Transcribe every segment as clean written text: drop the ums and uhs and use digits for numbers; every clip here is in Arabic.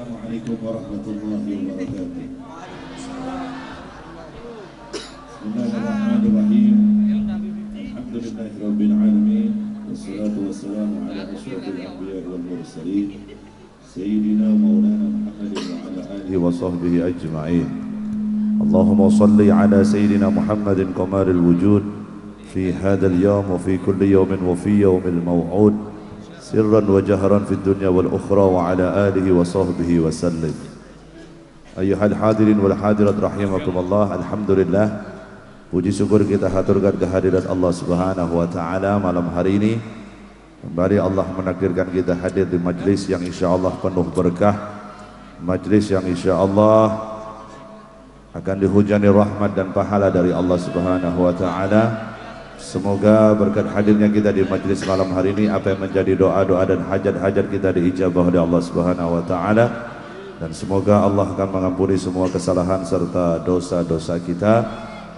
Assalamualaikum warahmatullahi wabarakatuh. Bismillahirrahmanirrahim. Alhamdulillahirabbil alamin. Wassalatu wassalamu ala asyrafil anbiya'i wal mursalin sayyidina maulana Muhammadin wa ala alihi wa sahbihi ajma'in. Allahumma salli ala sayyidina Muhammadin qamaril wujud fi hadzal yawm wa fi kulli yawmin wa fi yawmil maw'ud sirran wa jahran fid dunya wal ukhra wa ala alihi wa sahbihi wa sallim. Ayyuhal hadirin wal hadirat rahimakumullah. Alhamdulillah, puji syukur kita haturkan kehadirat Allah Subhanahu wa taala malam hari ini. Kembali Allah menakdirkan kita hadir di majlis yang insyaallah penuh berkah, majlis yang insyaallah akan dihujani rahmat dan pahala dari Allah Subhanahu wa taala. Semoga berkat hadirnya kita di majlis malam hari ini, apa yang menjadi doa-doa dan hajat-hajat kita diijabah oleh Allah Subhanahu wa taala, dan semoga Allah akan mengampuni semua kesalahan serta dosa-dosa kita,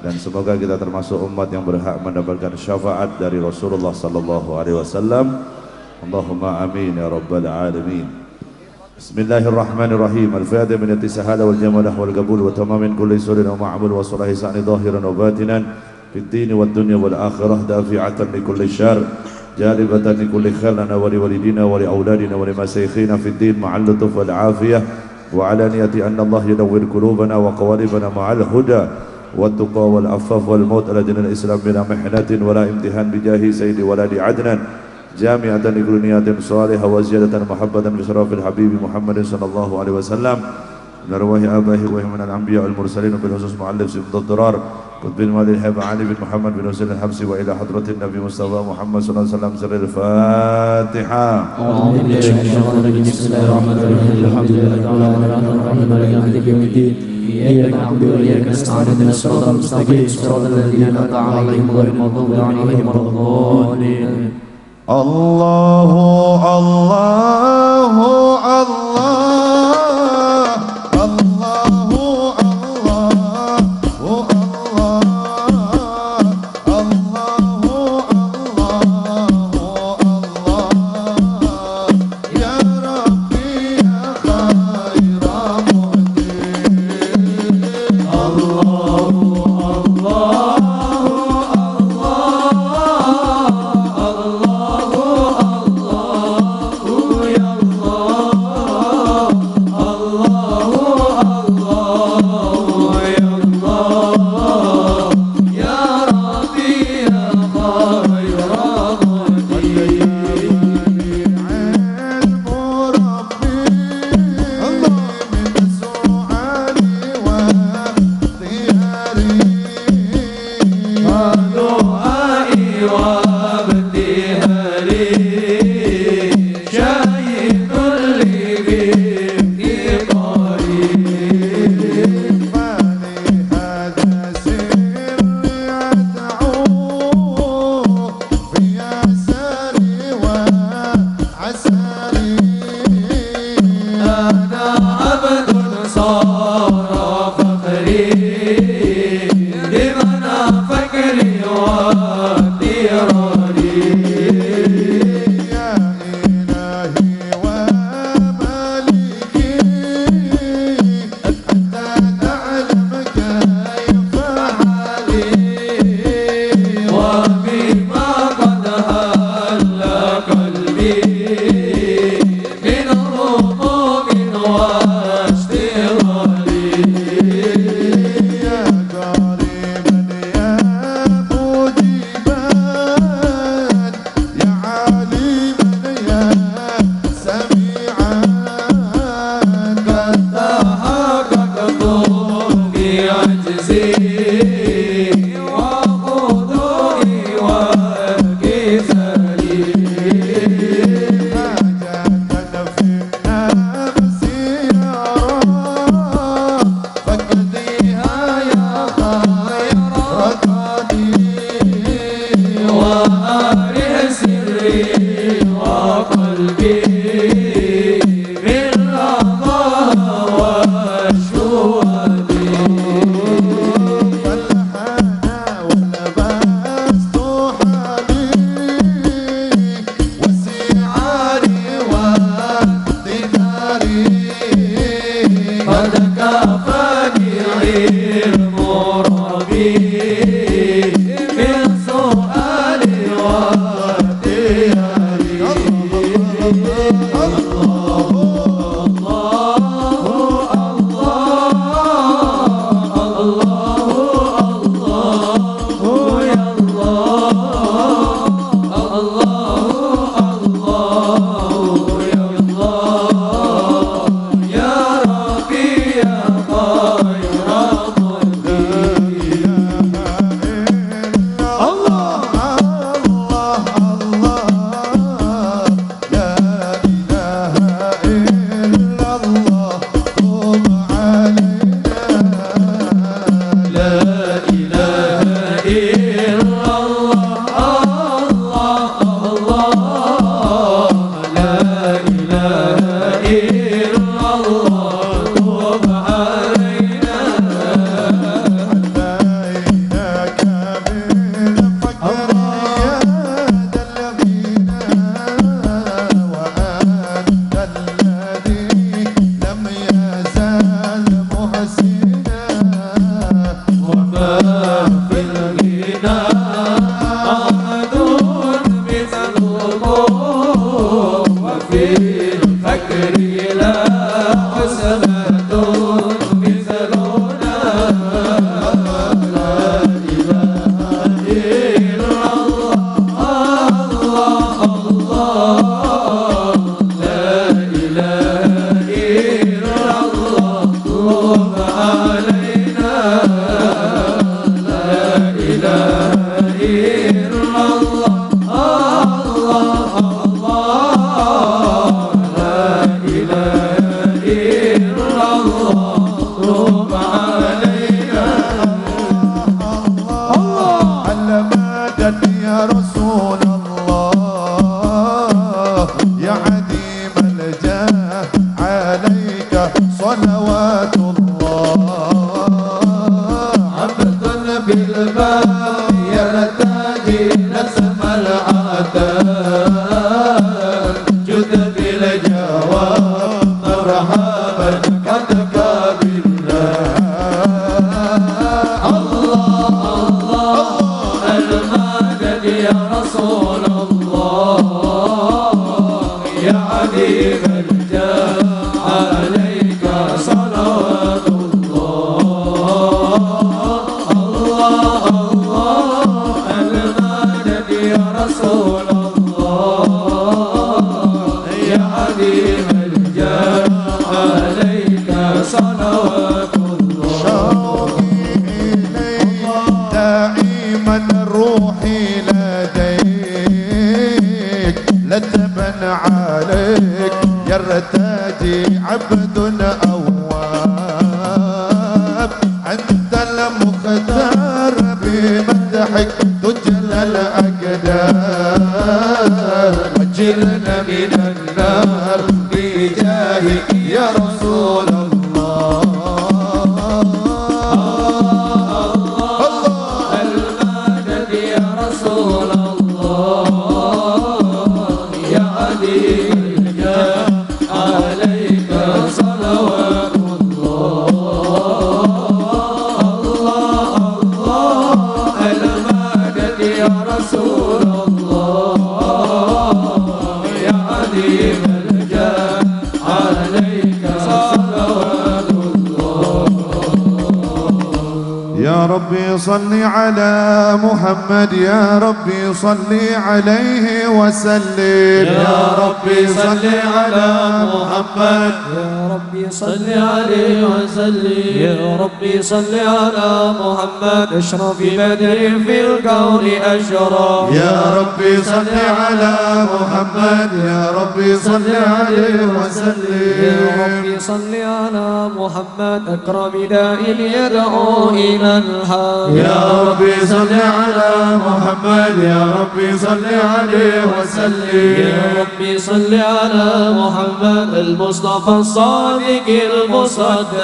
dan semoga kita termasuk umat yang berhak mendapatkan syafaat dari Rasulullah sallallahu alaihi wasallam. Allahumma amin ya rabbal alamin. Bismillahirrahmanirrahim. Al-Fatihah min at-tisahala wal jamalah wal qabul wa tamamin kulli surin wa ma'mul wa salahi sa'ni zahiran wa batinan في الدين والدنيا والآخرة دافعة لكل شر جالبة لكل خير لنا ولوالدينا ولأولادنا ولمشايخنا في الدين مع اللطف والعافية وعلانية أن الله ينور قلوبنا وقوالبنا مع الهدى والتقى والعفاف والموت على دين الإسلام بلا محنة ولا امتحان بجاه سيد ولد عدنان جامعة لكل نيات صالحة وزيادة محبة بشرف الحبيب محمد صلى الله عليه وسلم من أرواح آبائه وهم من الأنبياء والمرسلين وبالخصوص مؤلف سبط الضرار قطب المال الحب علي بن محمد بن حسين الحبسي وإلى حضرة النبي مصطفى محمد صلى الله عليه وسلم. سر الفاتحة. بسم الله الرحمن الرحيم. الحمد لله رب العالمين مالك يوم الدين إياك نعبد وإياك نستعين اهدنا الصراط المستقيم صراط الذين أنعمت عليهم غير المغضوب عليهم ولا الضالين. الله الله الله Hari يا رسول الله يا عديم الجاه عليك صلوات الله عبد بالباب يرتدي نسم العتاب جد بالجواب مرحبا قدك بالله المدد يا رسول الله يا عديم الجاه عليك صلوات الله المدد يا رسول الله يا عديم الجاه عليك صلوات الله شوقي إليك دائما روحي لديك لتبن عليك يرتدي عبد أواب أنت المختار بمدحك تجلى الأقدار أجرنا من النار بجاهك يا رسول الله المدد يا رسول الله يا عديم الجاه عليك صلوات الله المدد يا رسول الله يا عديم الجاه عليك صلوات الله يا ربي صل على محمد يا ربي صل عليه وسلم يا ربي صل على محمد يا ربي صل عليه وسلم يا ربي صل على محمد اشرف بدر في الكون أشرف يا ربي صل على محمد يا ربي صل عليه وسلم يا ربي صل على محمد أكرم داء يدعو إلى الحق يا ربي صل على محمد يا ربي صل عليه وسلم يا ربي صل على محمد المصطفى الصادق المصدق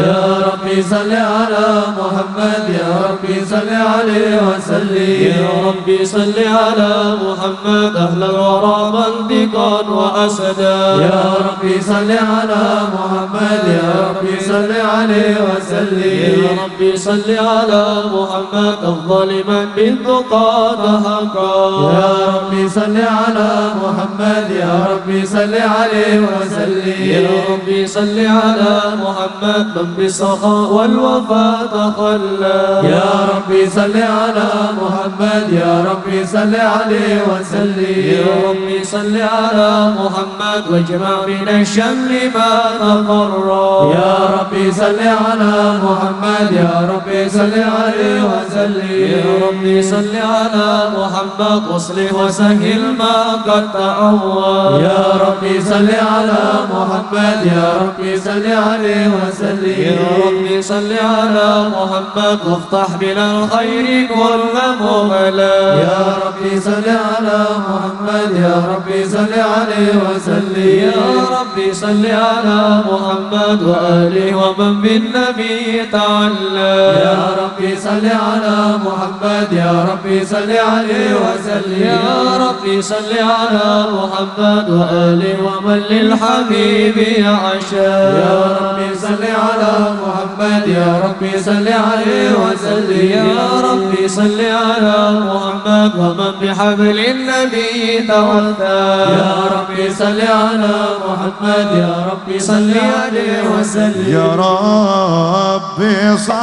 يا ربي صل على محمد يا ربي صل عليه وسلم يا ربي صل على محمد أهل الورى منطقا وأسدا يا ربي صل على محمد يا ربي صل عليه وسلم يا ربي صل على محمد أفضل من بالتقى حقا يا ربي صل على محمد يا ربي صل عليه وسلم يا ربي صل على محمد من بالسخاء والوفاء تخلى يا ربي صل على محمد يا ربي صل عليه وسلم يا ربي صل على محمد واجمع من الشمل ما تقرى يا ربي صل على محمد يا ربي صل عليه وسلم يا ربي صل على محمد واصلح وسهل ما قد تعوى يا ربي صل على محمد يا ربي صل عليه وسلم يا ربي صل على محمد وافتح بنا الخير كل مغلا يا ربي صل على محمد يا ربي صل عليه وسلم يا ربي صل على محمد وآله ومن بالنبي تعلى يا ربي صل على محمد يا ربي صل عليه وسلم يا ربي صل على محمد وآله ومن للحبيب يعشى يا ربي صل على محمد يا ربي صل عليه وسلم يا ربي صل على محمد ومن بحبل النبي توفى يا ربي صل على محمد يا ربي صل عليه وسلم يا ربي صل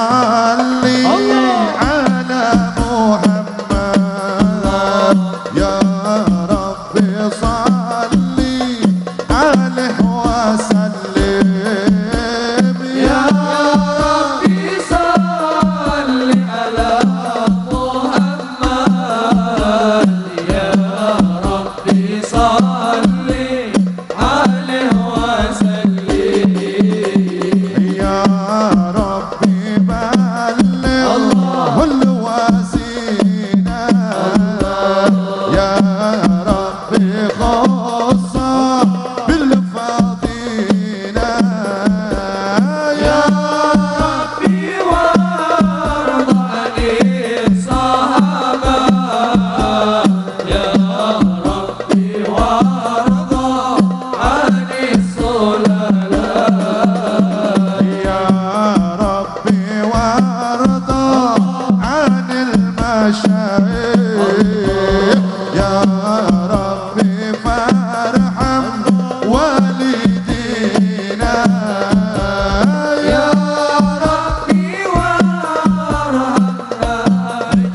على محمد يا ربي صل عليه وسلم يا ربي صل على محمد يا ربي صل عليه وسلم يا ربي بلغ ربي فارحم والدينا يا ربي وارحمنا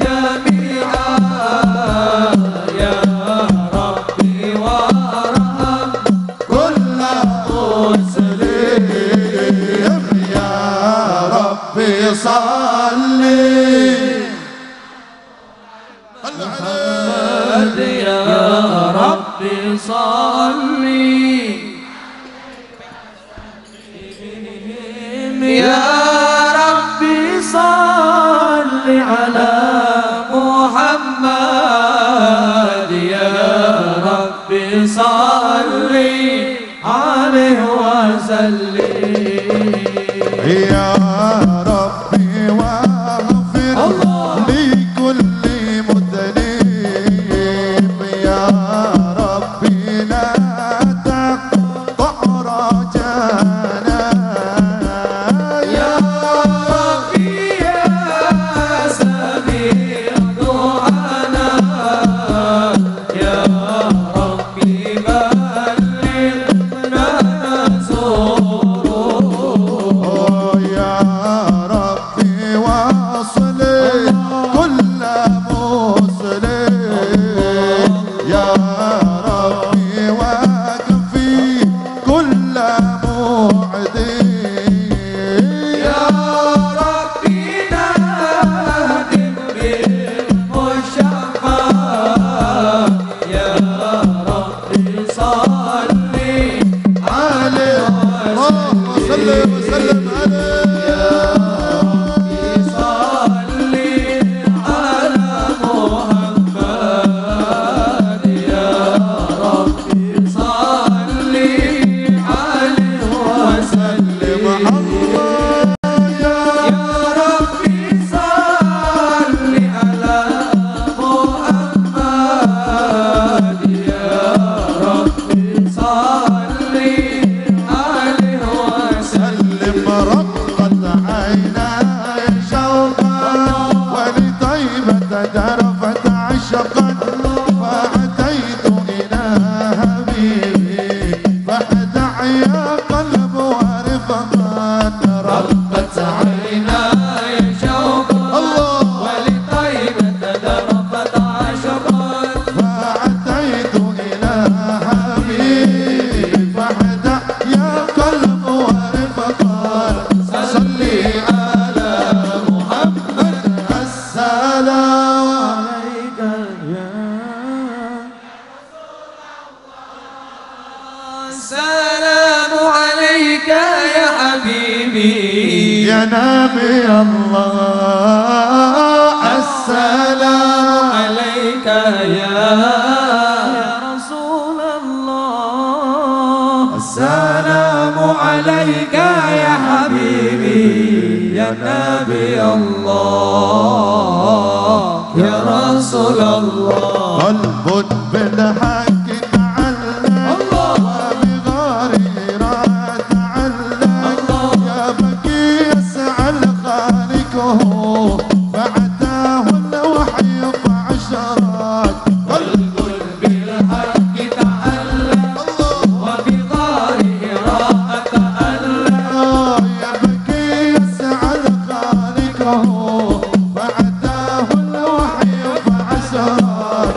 جميعا يا ربي وارحم كل مسلم يا ربي صلي محمد يا ربي صلي يا ربي صل على محمد يا ربي صل عليه وسلم يا ربي واغفر لكل مذنب يا ربي لا تقطع رجانا يا ربي يا سميع دعانا يا ربي بلغنا نزوره يا ربي واصل كل مسلم يا ربي واكفي كل معدي يا ربي نادم بالمشفى يا ربي صلي عليه اللهم صل وسلم عليه يا ربي صلي على محمد يا ربي صلي عليه وسلم يا ربي صل على محمد يا ربي صل عليه وسلم رقت عيناي شوقا ولطيبة جرفت عشقا فأتيت إلى حبيبي فأدع يا قلب ورفقا ربت عيناي شوقا ولطيبة دربت عشقا فأتيت إلى حبيبي فأدع يا قلب ورفقا صلي على محمد السلام عليك السلام عليك يا حبيبي يا نبي الله السلام عليك يا رسول الله السلام عليك يا حبيبي يا نبي الله يا رسول الله قلب بالحق تعلق وبغير تعلق يا بكي يسعى خالقه فأتاه الوحي فعشرات قلب بالحق تعلق وبظاهره تألق يا بكي يسعى خالقه فأتاه الوحي فعشرات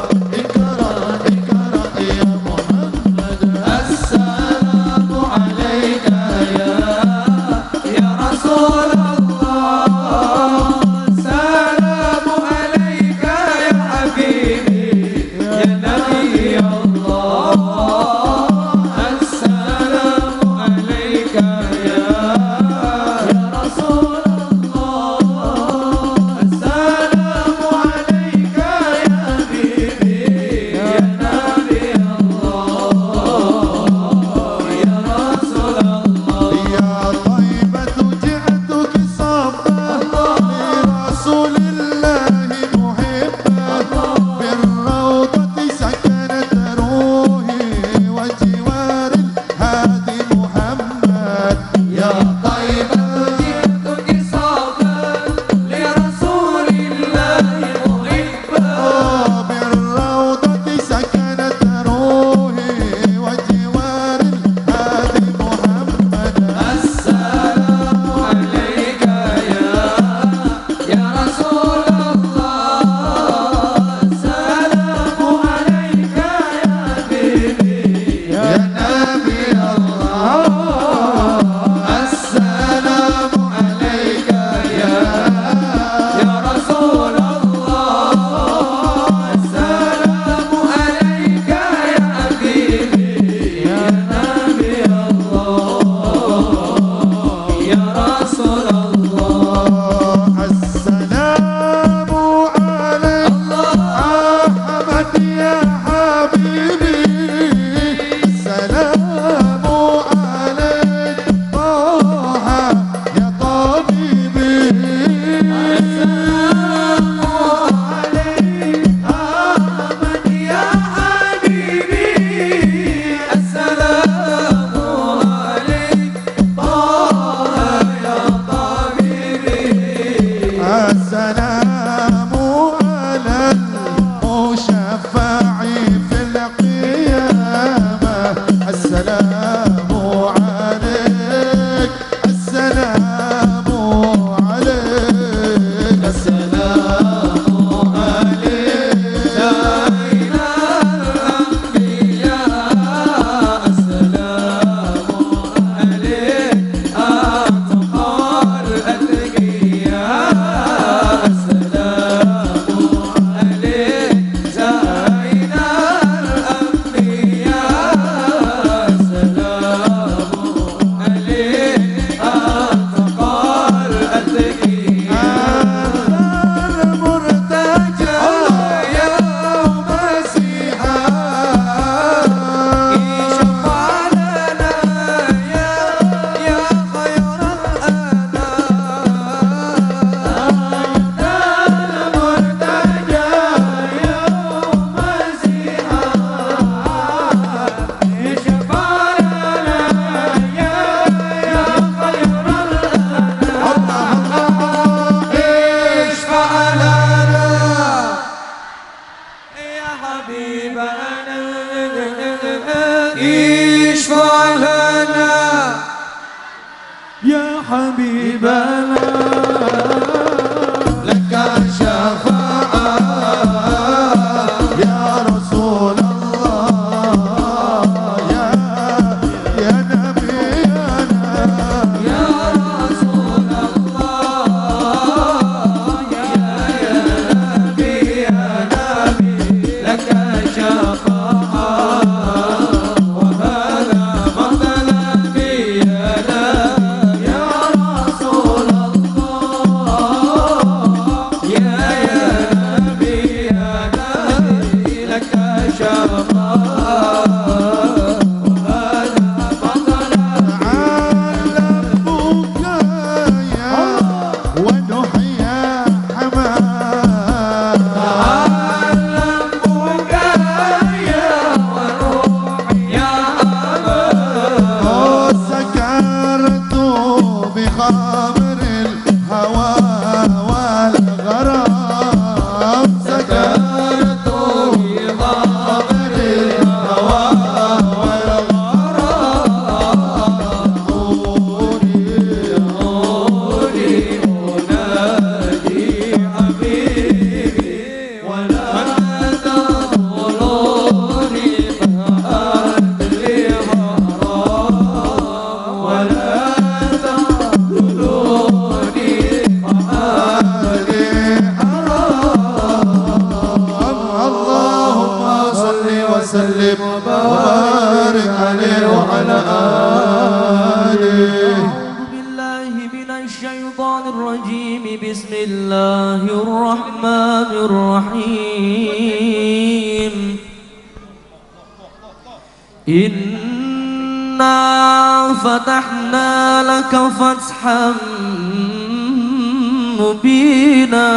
حبيبنا اشفع لنا يا حبيبنا لك شفاعة يا رسول الله يا نبينا يا رسول الله يا نبي لك شفاعة وهذا مطلبي يا رسول الله يا نبي لك شفاعة وهذا مطلبي ونحيا حمام تعلم بكايا وروحي يا أبا سكرت بخمر الهوى والغرام سكرت بخمر الهوى والغرام نوري أنادي حبيبي ولا تقولوني فأدري حرام ولا تقولوني فأدري اللهم صل وسلم وبارك عليه وعلى آله. أعوذ بالله من الشيطان الرجيم بسم الله الرحمن الرحيم إنا فتحنا لك فتحا مبينا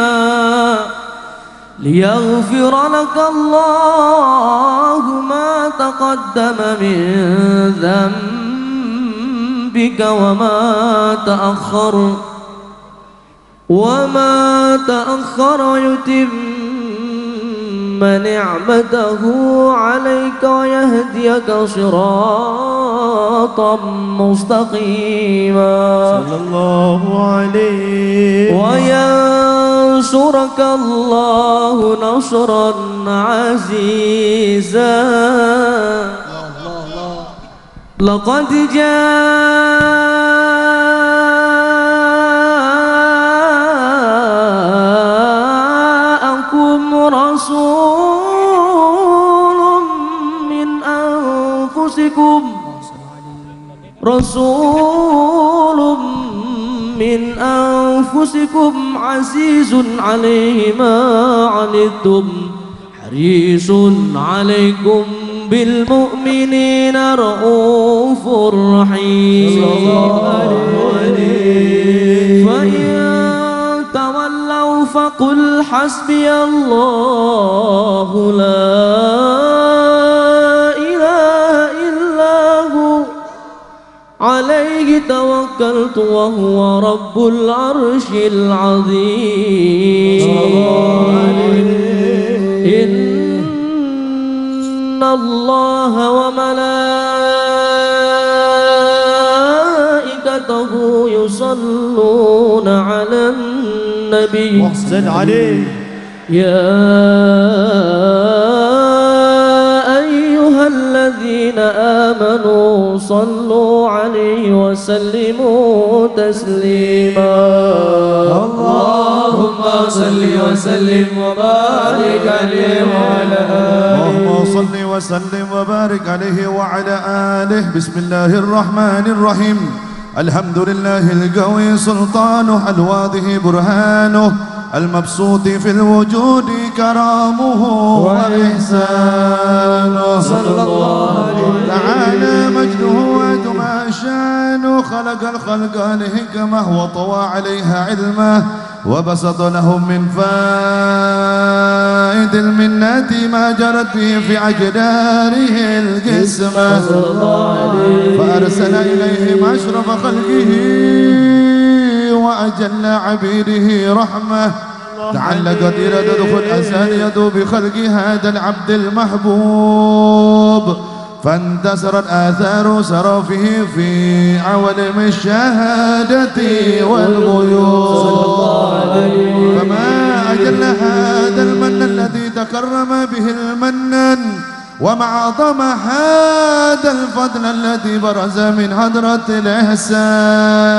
ليغفر لك الله ما تقدم من ذنبك وما تأخر ويتم نعمته عليك ويهديك صراطا مستقيما صلى الله عليه وينصرك الله نصرا عزيزا لقد جاءكم رسول من أنفسكم عزيز عليه ما عنتم حريص عليكم بالمؤمنين رؤوف رحيم فإن تولوا فقل حسبي الله لا إله إلا هو عليه توكلت وهو رب العرش العظيم إن الله وملائكته يصلون على النبي واحسن عليه يا أيها الذين آمنوا صلوا عليه وسلموا تسليما اللهم صل وسلم وبارك عليه وعلى آله اللهم صل وسلم وبارك عليه وعلى آله. بسم الله الرحمن الرحيم. الحمد لله القوي سلطانه الواضح برهانه المبسوط في الوجود كرامه وإحسانه صلى الله عليه تعالى مجده وأتم شانه خلق الخلق لحكمه وطوى عليها علمه وبسط لهم من فائد المنات ما جرت به في أجداره القسمة فأرسل إليهم أشرف خلقه وأجل عبيده رحمة لعل قدير تدخل أسانيد بخلق هذا العبد المحبوب فانتسرت آثار سرفه في عوالم الشهادة والغيوب فما أجل هذا المن الذي تكرم به المنن وما أعظم هذا الفضل الذي برز من حضرة الإحسان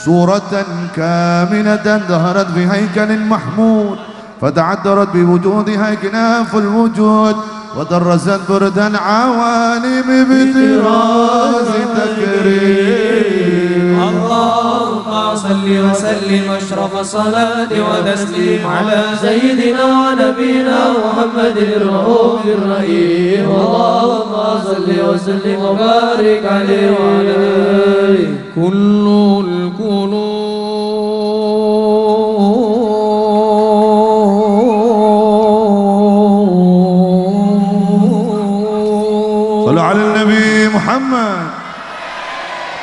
صورة كاملة ظهرت في هيكل محمود فتعذرت بوجودها كناف الوجود ودرست برد العوالم بطراز تكريم اللهم صل وسلم أشرف الصلاة وتسليم على سيدنا ونبينا محمد الرؤوف الرحيم اللهم صل وسلم وبارك عليه وعلى آله كل القلوب صلوا على النبي محمد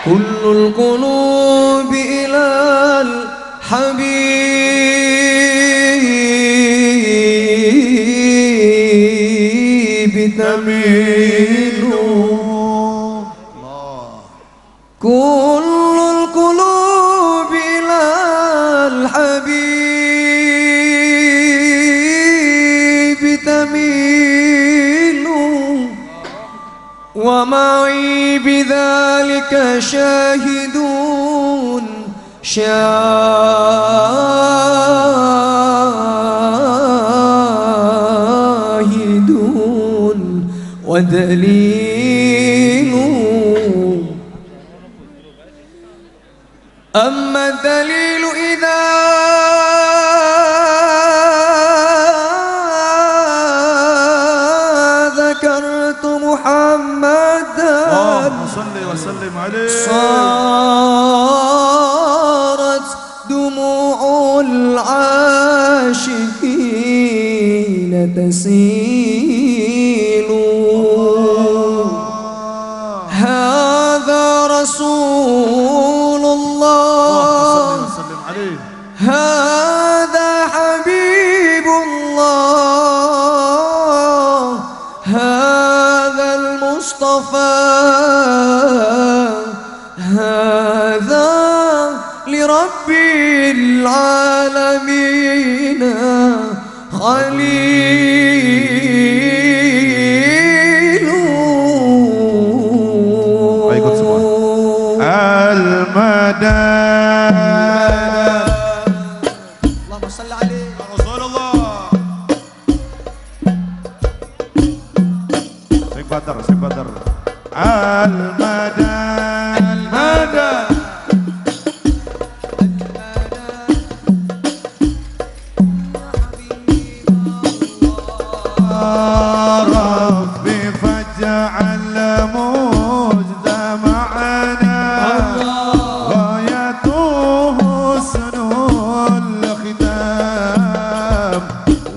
كل القلوب إلى الحبيب تميل كل القلوب إلى الحبيب تميل ومعي بذلك شاهدون ودليل أما الدليل إذا ذكرت محمدا اللهم صل وسلم عليه صارت دموع العاشقين تسيل هذا رسول الله هذا حبيب الله هذا المصطفى هذا لرب العالمين خليل المدى اللهم صل عليه رسول الله سيك بدر المدى المدى ربي فاجعل مجتمعنا غايته حسن الختام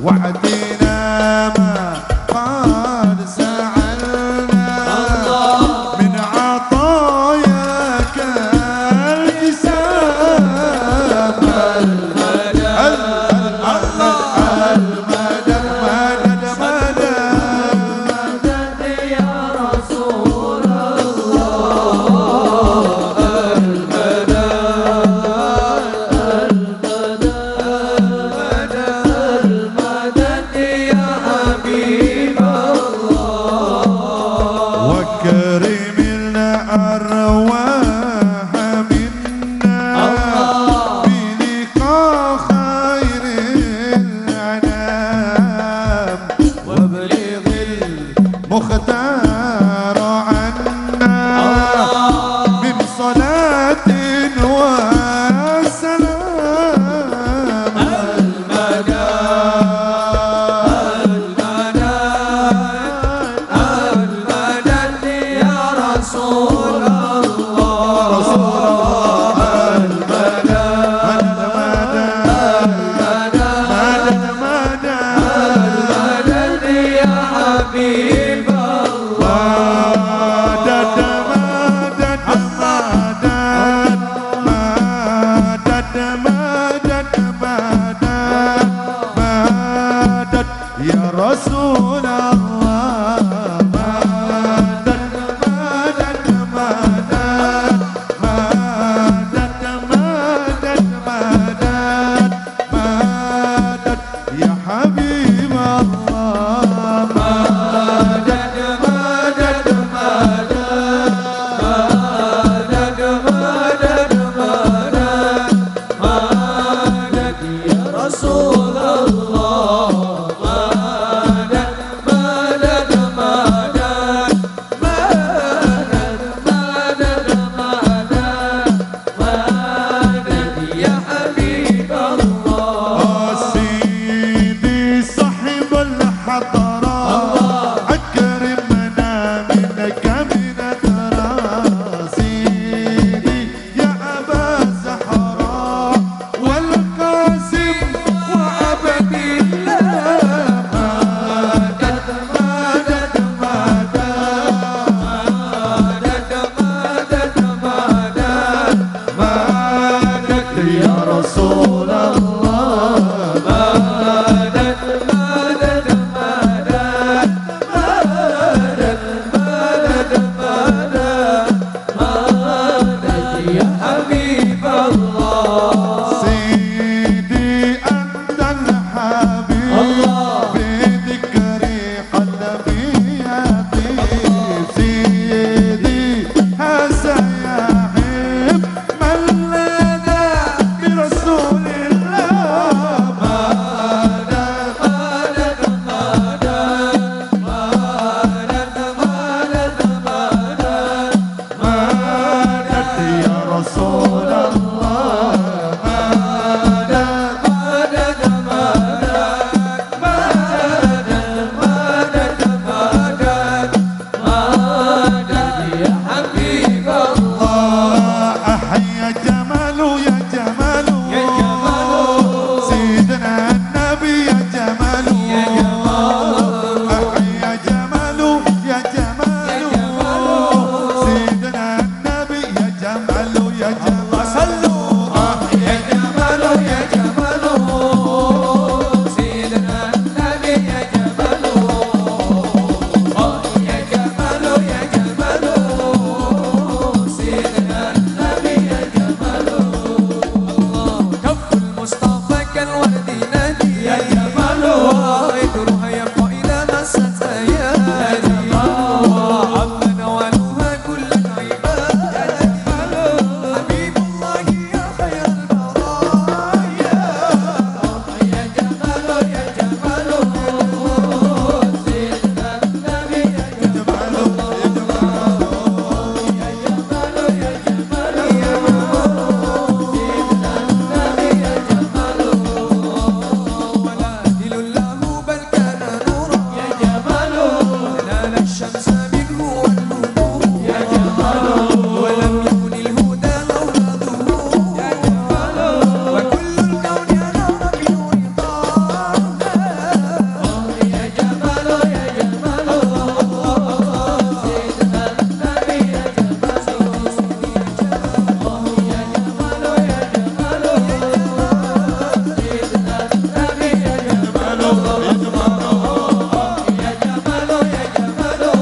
وعدنا ما قد سعلنا من عطاياك الجسام وكرم الأرواح منا بلقاء خير الأنام وابلغ المختار عنا من صلاة وسلام مدد رسول الله مدد مدد مدد مدد مدد مدد مدد يا حبيب الله مدد مدد مدد مدد مدد مدد مدد يا رسول الله مدد مدد مدد مدد مدد مدد يا حبيب الله سيدي صاحب الحضارات أكرمنا منك من التراس سيدي يا أبا الزهراء والقاسم وعبد الله مدد مدد مدد مدد مدد مدد يا رسول الله مدد مدد مدد مدد مدد مدد يا حبيب الله سيدي أنت الحبيب بذكري قلبي يطيب سيدي هذا يحب من لنا برسول الله مدد مدد مدد مدد مدد مدد مدد يا رسول الله مدد مدد مدد مدد مدد مدد يا حبيب الله أحيا جماله يا جماله يا جماله سيدنا النبي يا جماله يا جماله أحيا جماله يا جماله سيدنا النبي يا جماله يا جماله صلوا يا جماله يا جماله سيدنا النبي يا جماله يا جماله يا جماله سيدنا النبي يا جماله كف المصطفى كالورد نادي يا جماله يدرها يبقى إلى مسة يا جماله عم نوالها كل العباد يا جماله حبيب الله يا خير البرايا يا جماله يا جماله سيدنا النبي يا جماله يا جماله يا جماله يا جماله يا سيدنا النبي يا جماله ولا دل له بل كان نورا يا جماله نال الشمس منه والنور يا جماله ولم يكن الهدى لولا ظهور يا جماله وكل الكون ينام بنور طه يا جماله يا جماله سيدنا النبي يا جماله يا جماله يا جماله سيدنا النبي يا جماله يا جماله يا جماله يا جماله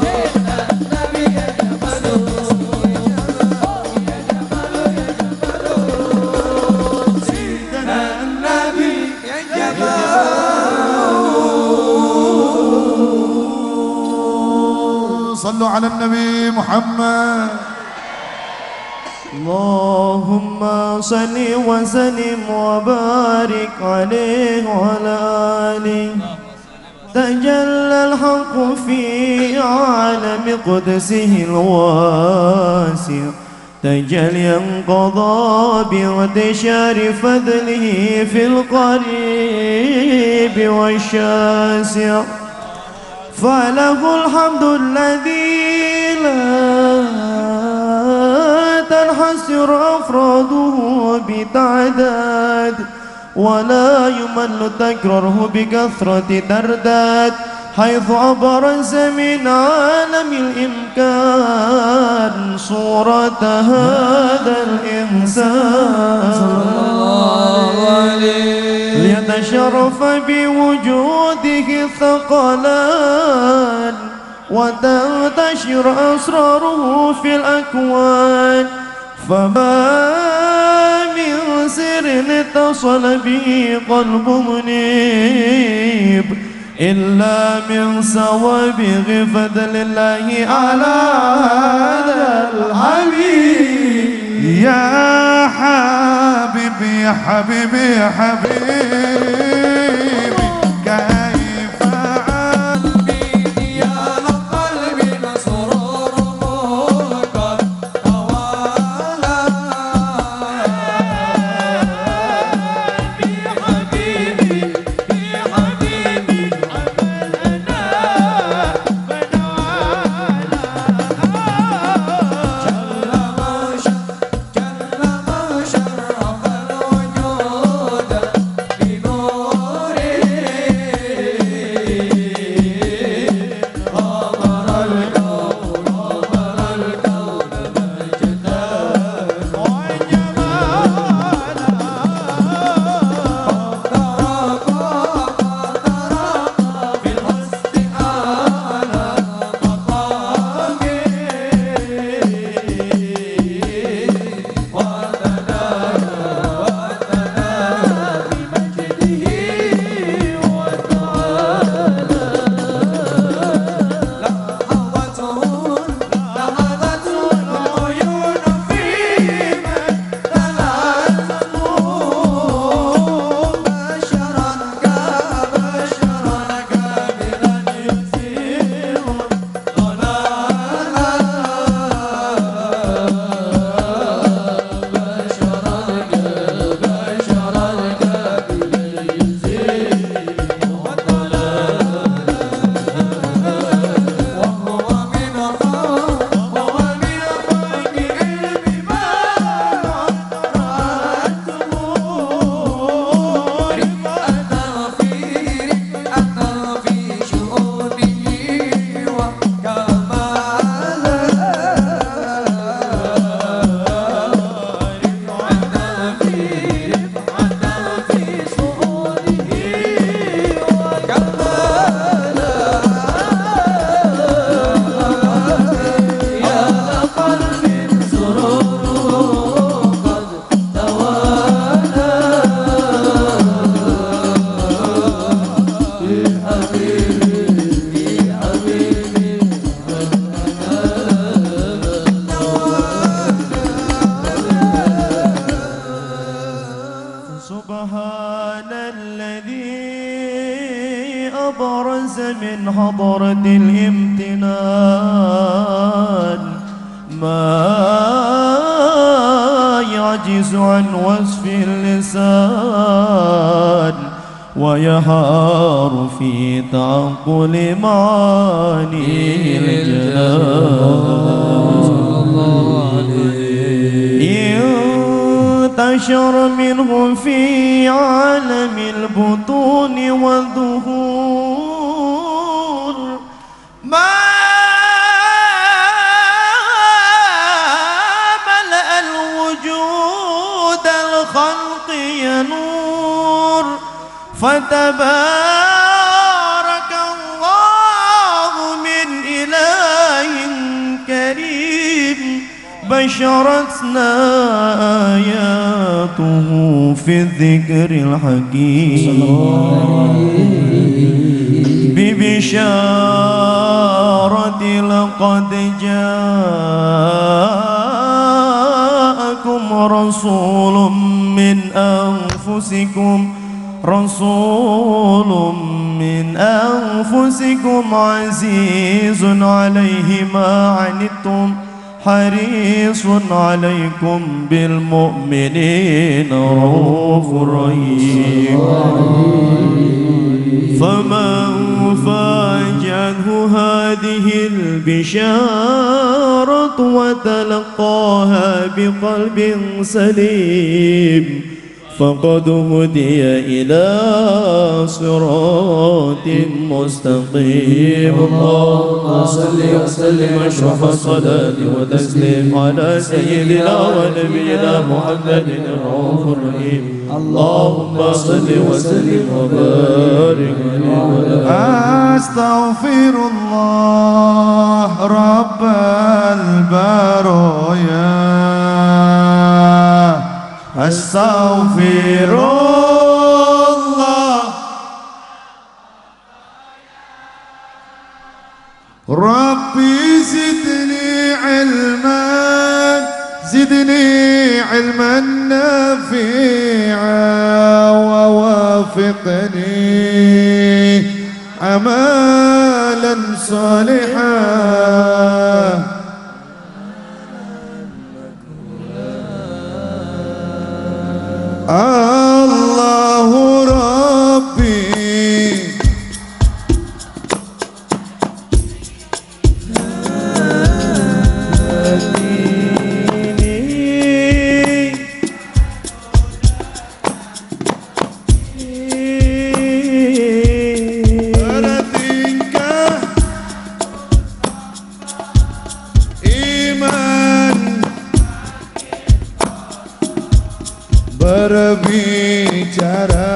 سيدنا النبي يا جماله سيدنا النبي يا جماله صلوا على النبي محمد اللهم صل وسلم وبارك عليه وعلى آله تجلى الحق في عالم قدسه الواسع تجليا قضى بانتشار فضله في القريب والشاسع فله الحمد الذي لا تنحصر أفراده بتعداد ولا يمل تكرره بكثرة ترداد حيث أبرز من عالم الإمكان صورة هذا الإنسان صلى الله عليه ليتشرف بوجوده الثقلان وتنتشر أسراره في الأكوان. فما من سر اتصل به قلب منيب إلا من سوابغ فضل الله على هذا الحبيب. يا حبيبي يا حبيبي يا حبيبي كيف قلبي يا قلبي مسرور قد طوالا يا حبيبي يا حبيبي عملنا أبرز من حضرة الامتنان ما يعجز عن وصف اللسان ويهار في تعقل معاني الجلال. انتشر منه في عالم البطون والظهور ما ملأ الوجود الخلق ينور فتبارك الله من إله كريم بشرتنا آياته في الذكر الحكيم ببشارة لقد جاءكم رسول من أنفسكم عزيز عليه ما عنتم حريص عليكم بالمؤمنين رؤوف رحيم. فمن فاجأته هذه البشارة وتلقاها بقلب سليم فقد هدي إلى صراط مستقيم. اللهم صل وسلم أشرف الصلاة وتسليم على سيدنا ونبينا محمد الرؤوف الرحيم. اللهم صل وسلم وبارك عليه. أستغفر الله رب البرايا أستغفر الله ربي زدني علما نافعا ووافقني عملا صالحا الله ربي bertingkah iman berbicara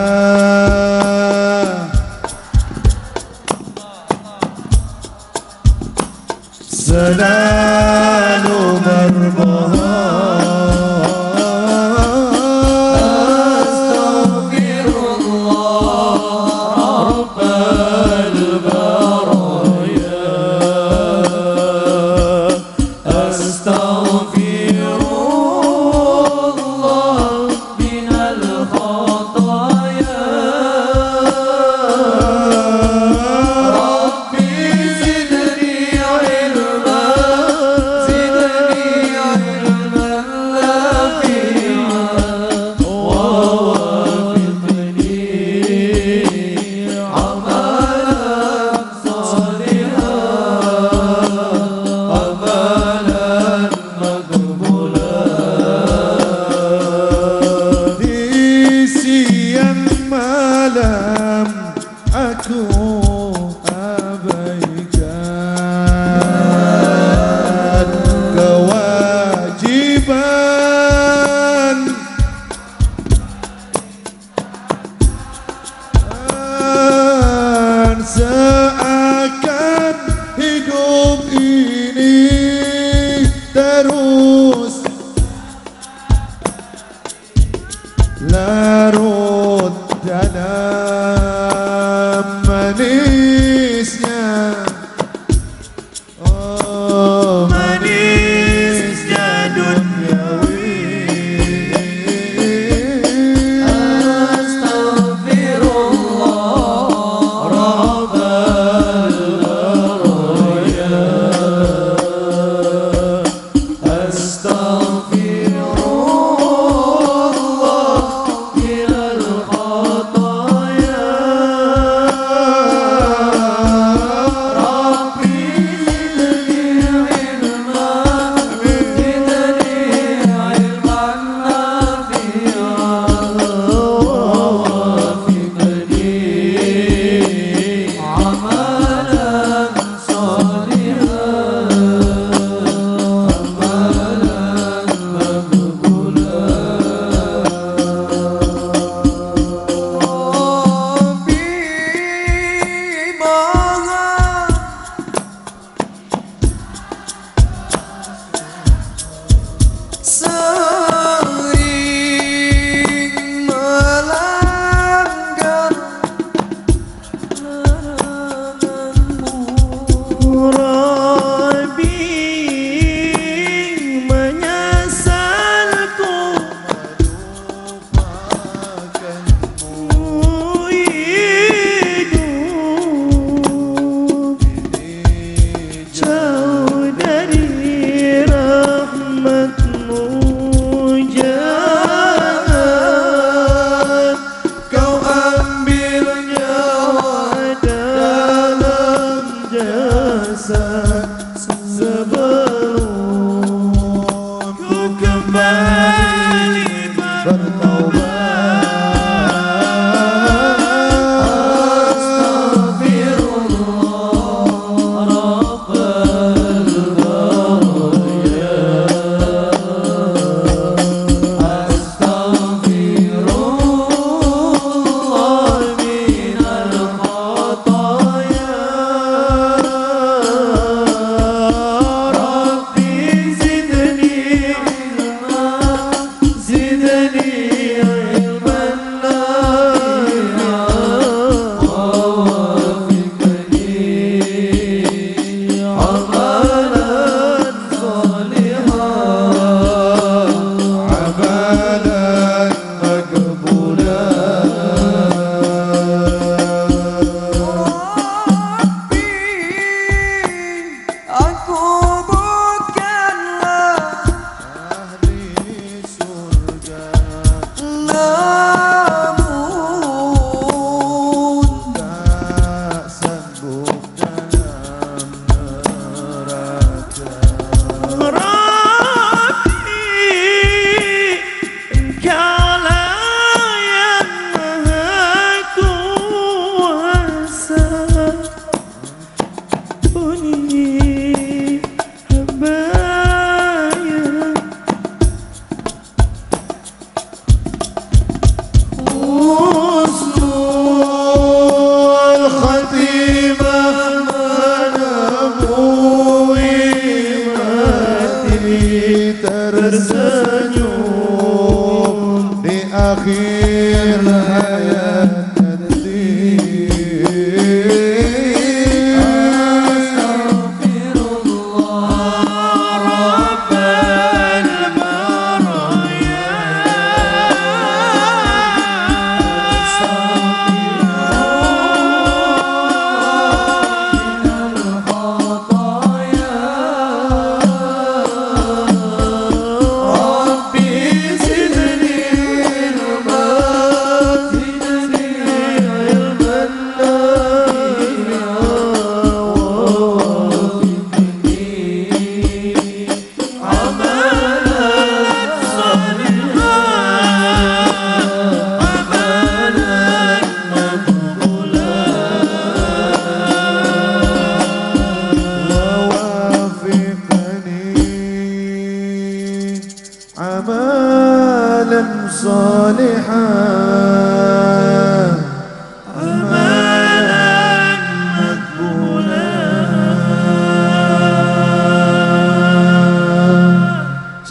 selalu berbohong. Astagfirullah Rabbal baraya Astagfirullah minal khataya Rabbi zidni di siang malam aku abaikan kewajiban dan seakan hidup ini terus larut dalam manisnya, oh manisnya duniawi. Astagfirullah Rabbal baraya Astagfirullah minal khataya Rabbi zidni ilman nafi'an wafiqni amalan salihan amalan sering melanggar laranganmu Rabbi menyesalku melupakanmu hidup jauh dari rahmatmu jangan kau ambil nyawa dalam jasad sebelum ku kembali bertaubat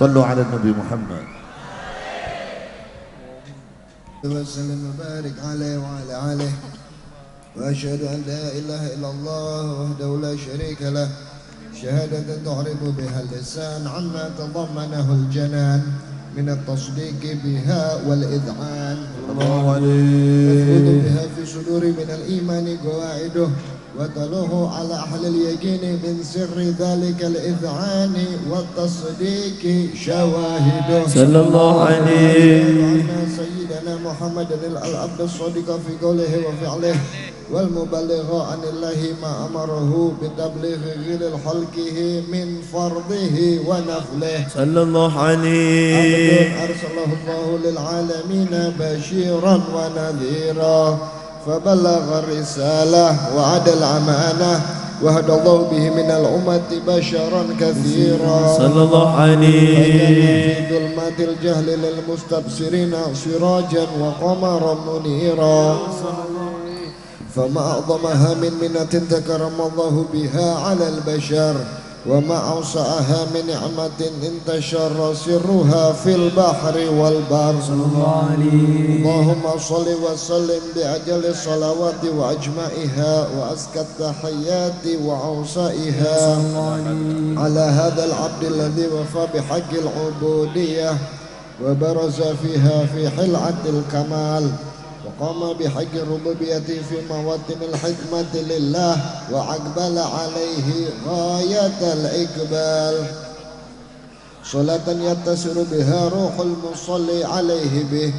صلوا على النبي محمد وسلم وبارك عليه وعلى آله وأشهد أن لا إله إلا الله وحده لا شريك له شهادة تعرف بها اللسان عما تضمنه الجنان من التصديق بها والإذعان تثبت بها في صدور من الإيمان قواعده وتلوه على أهل اليقين من سر ذلك الإذعان والتصديق شواهده صلى الله عليه سيدنا محمد العبد الصادق في قوله وفعله والمبلغ عن الله ما أمره بتبليغ غير خلقه من فرضه ونفله صلى الله عليه عبد أرسله الله للعالمين بشيرا ونذيرا فبلغ الرسالة وعد الأمانة وهدى الله به من الأمة بشرا كثيرا صلى الله عليه في ظلمات الجهل للمستبصرين سراجا وقمرا منيرا فما أعظمها من منة تكرم الله بها على البشر وما أوسعها من نعمة انتشر سرها في البحر والبر اللهم صل وسلم بأجل الصلوات وأجمعها وأزكى التحيات وأوسائها على هذا العبد الذي وفى بحق العبودية وبرز فيها في حلعة الكمال وقام بحق الربوبية في مواطن الحكمة لله وأقبل عليه غاية الإقبال صلاة يتسر بها روح المصلي عليه به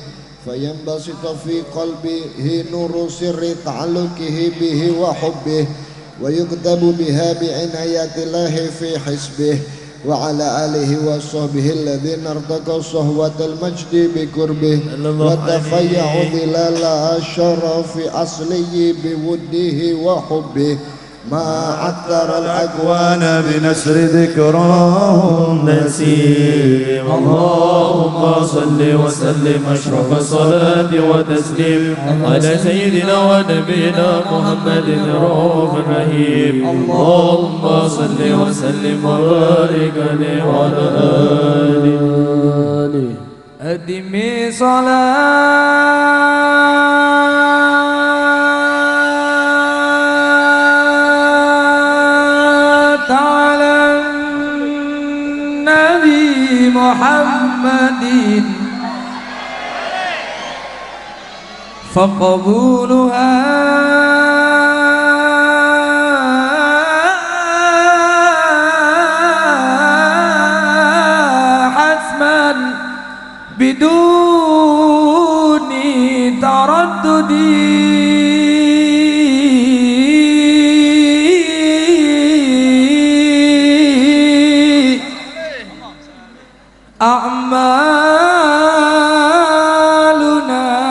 فينبسط في قلبه نور سر تعلقه به وحبه ويكتب بها بعناية الله في حسبه وعلى آله وصحبه الذين ارتقوا صهوة المجد بقربه وتفيعوا ظلال الشرف أصلي بوده وحبه ما عطر الأكوان بنشر ذكراهم نسيم اللهم صل وسلم أشرف الصلاة وتسليم على سيدنا ونبينا محمد الرؤوف الرحيم اللهم صل وسلم وبارك عليه وعلى آله أدمي صلاة على النبي محمد فقبولها بدون تردد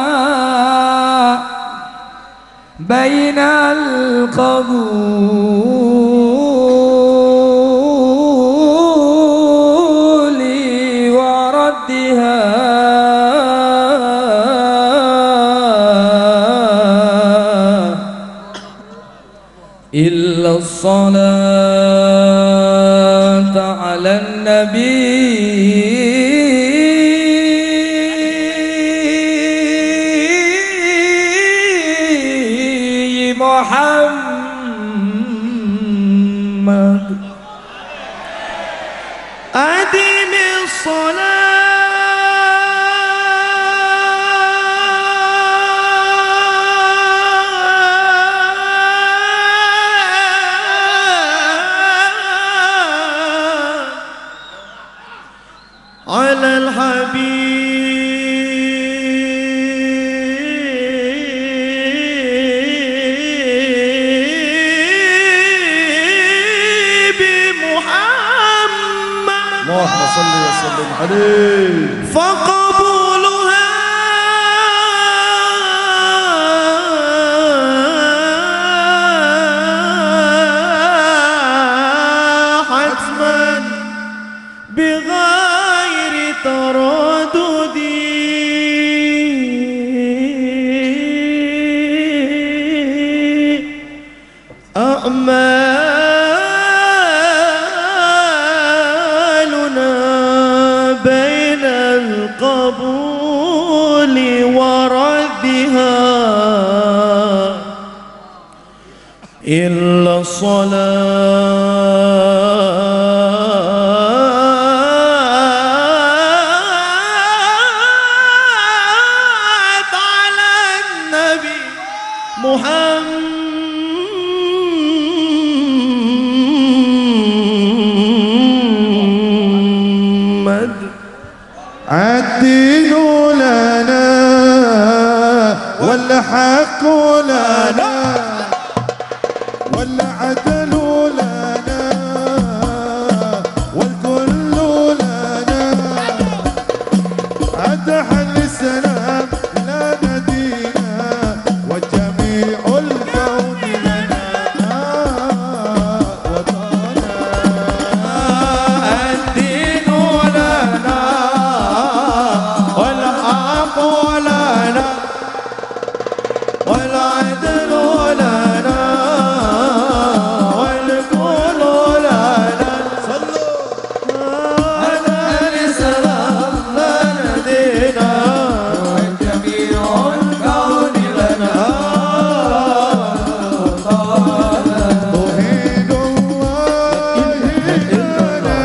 أعمالنا بين القبول وردها إلا الصلاة على النبي محمد أدم على الحبيب محمد اللهم صل وسلم عليه فقبولها حتما بغير تردد أعمالنا محمد. الدين لنا والحق لنا والعدل لنا والكل لنا أدحل السلام لنا دينا وجميع الكون لنا وطنا. الدين لنا والحق لنا والعدل لنا والكل لنا. صلوا على السلام لنا دينا وجميع الكون لنا. توحيد الله لنا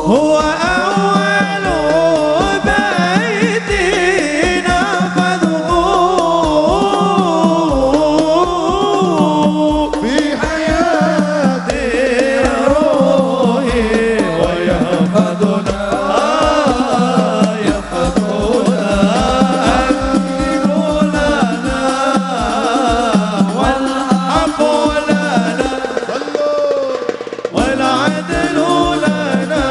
هو أول بيت نفذه في حياتي روحي ويحفظنا يحفظنا. الدين لنا والحق لنا والعدل لنا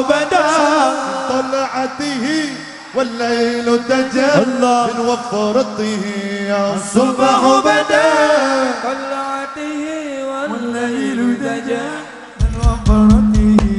بدا طلعته والليل دجى من وفرته الصبح بدا طلعته والليل دجى من وفرته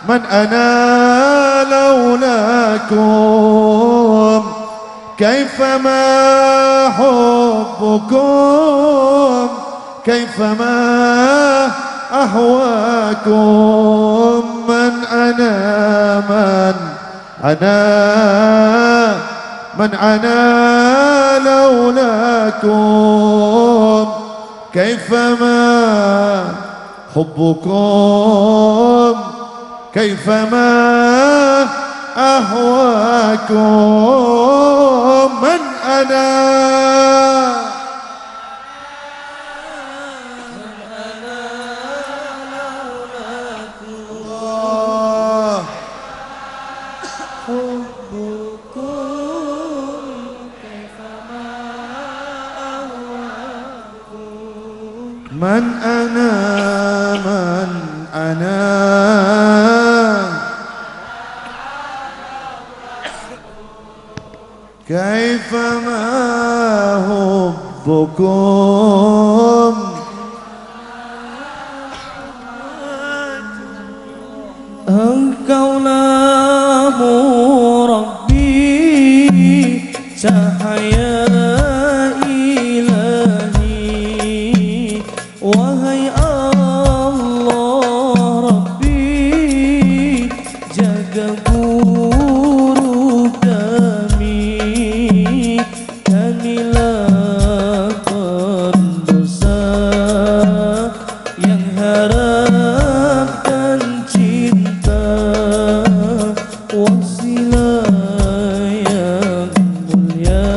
من أنا لولاكم كيفما حبكم كيفما أهواكم من أنا لولاكم كيفما حبكم كيفما أهواكم من أنا من أنا كيفما حبكم Engkaulah Rabbi cahaya ilahi wahai Allah Rabbi jaga guru kami kamilah pendosa yang harapkan cinta wasilah yang mulia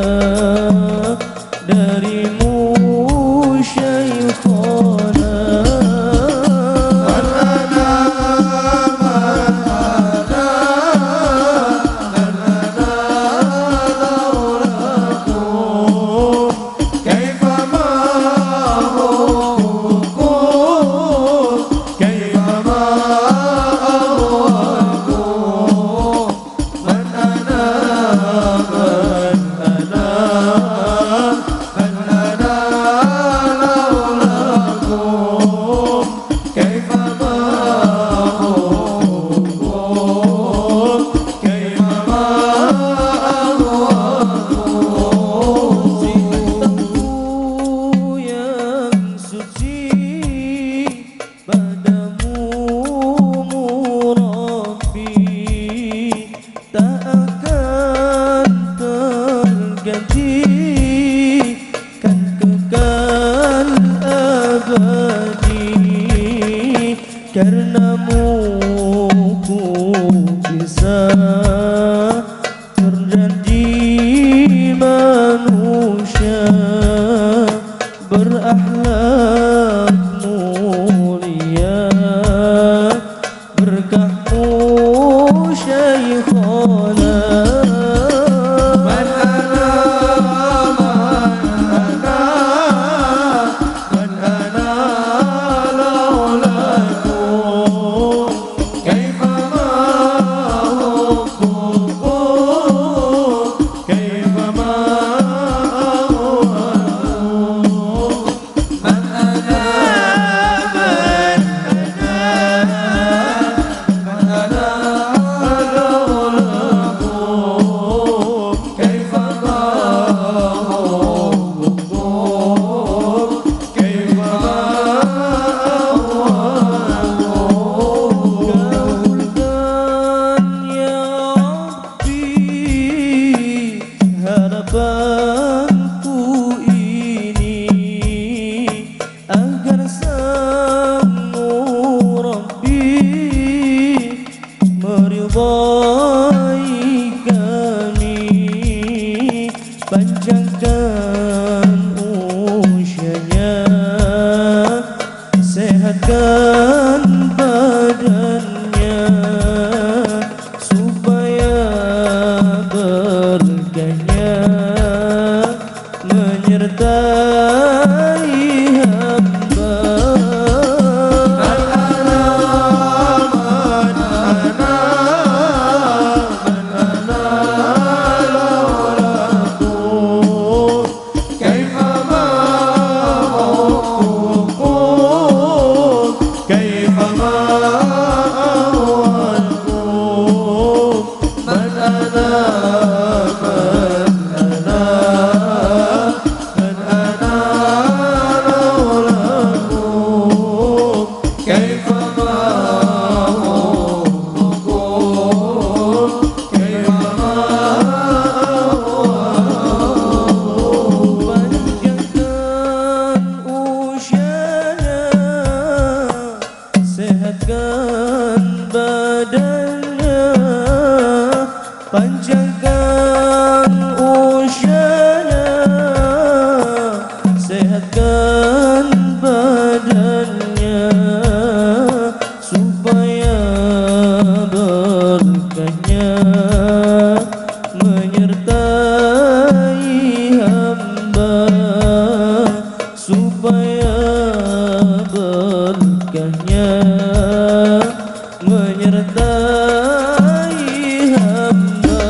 bisa terjadi manusia berakhlak mulia berkahmu Syekhona. Harapanku ini agar Sang Rabbi meridai kami, panjangkan usianya, sehatkan badannya, supaya berkahnya menyertai hamba. Sehatkan badannya, panjangkan usianya, sehatkan badannya, supaya berkahnya menyertai hamba, supaya berkahnya menyertai hamba.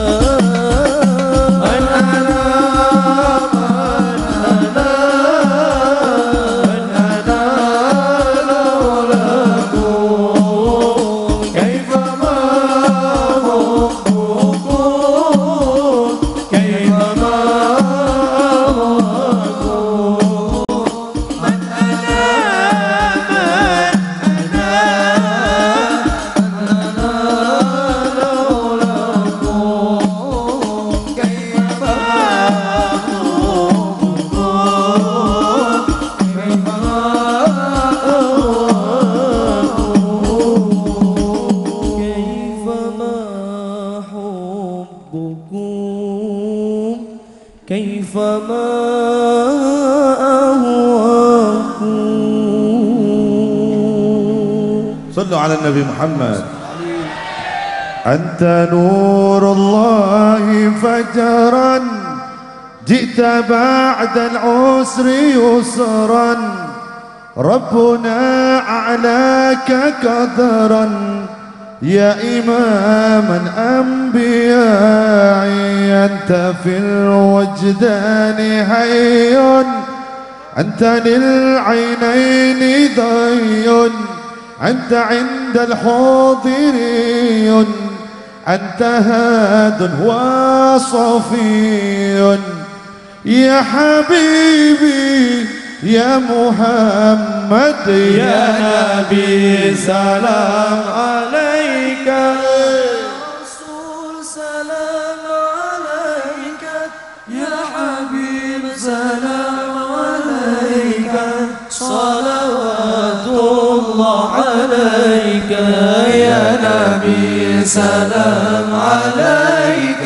كيفما أهواكم. صلوا على النبي محمد. أنت نور الله فجرا جئت بعد العسر يسرا ربنا أعلاك قدرا يا إمام الأنبياء أنت في الوجدان حي أنت للعينين ضي أنت عند الحاضرين أنت هاد وصفي يا حبيبي يا محمد يا نبي سلام عليك يا رسول سلام عليك يا حبيب سلام عليك صلوات الله عليك يا نبي سلام عليك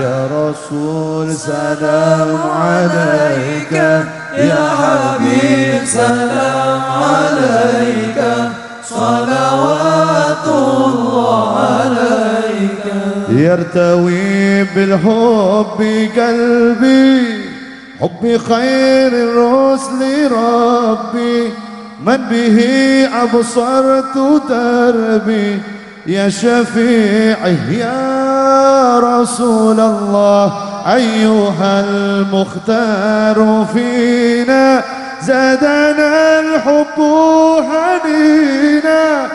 يا رسول سلام عليك يا حبيب سلام عليك صلوات الله عليك يرتوي بالحب قلبي حب خير الرسل ربي من به أبصرت دربي يا شفيعي يا رسول الله أيها المختار فينا زادنا الحب حنينا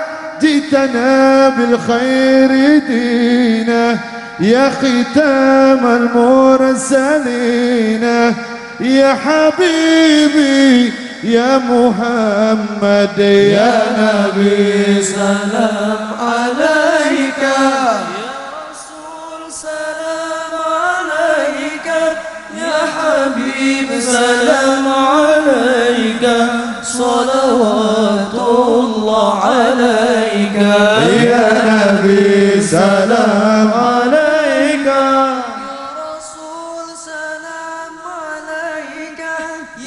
جئتنا بالخير دينا يا ختام المرسلين يا حبيبي يا محمد يا نبي سلام عليك يا رسول سلام عليك يا حبيب سلام عليك صلوات الله عليك يا نبي سلام عليك يا رسول سلام عليك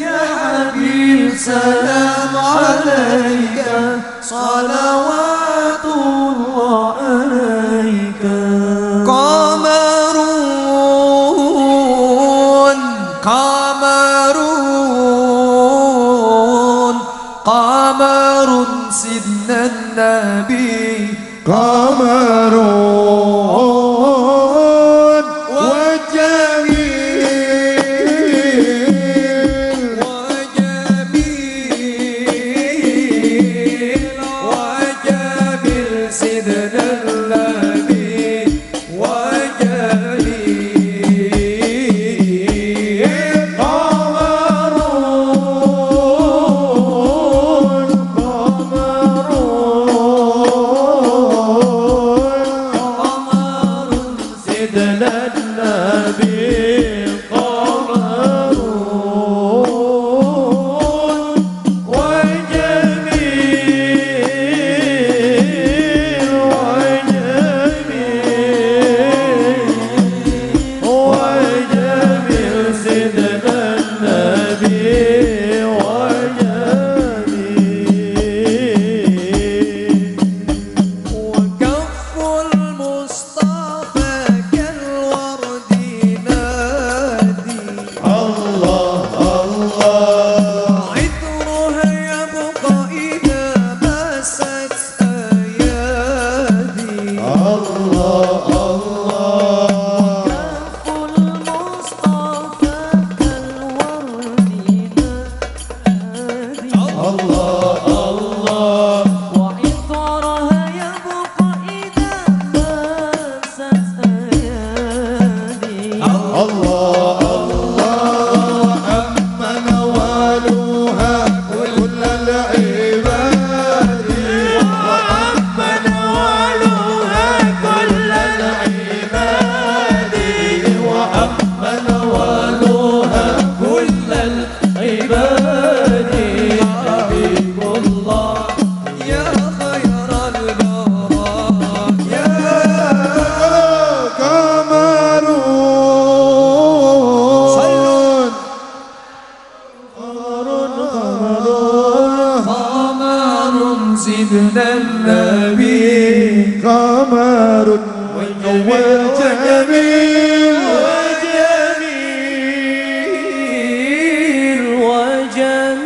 يا حبيب سلام عليك صلوات الله عليك قمرون قمرون قمر سيدنا النبي قمرون وجميل وجميل وجميل سيدنا النبي وجميل قمرون قمرون سيدنا النبي قمرون وجميل وجميل وجميل سيدنا النبي وجميل وكف المصطفى كالورد نادي الله الله عطرها يبقى إذا مست أيادي الله الله كف المصطفى كالورد نادي الله الله وعطرها يبقى إذا مست أيادي الله الله أما نوالها كل العباد وأما نوالها كل العباد وأما نوالها كل العباد حبيب الله يا خير البراء يا قمرون قمر سيدنا النبي قمر وجميل وجميل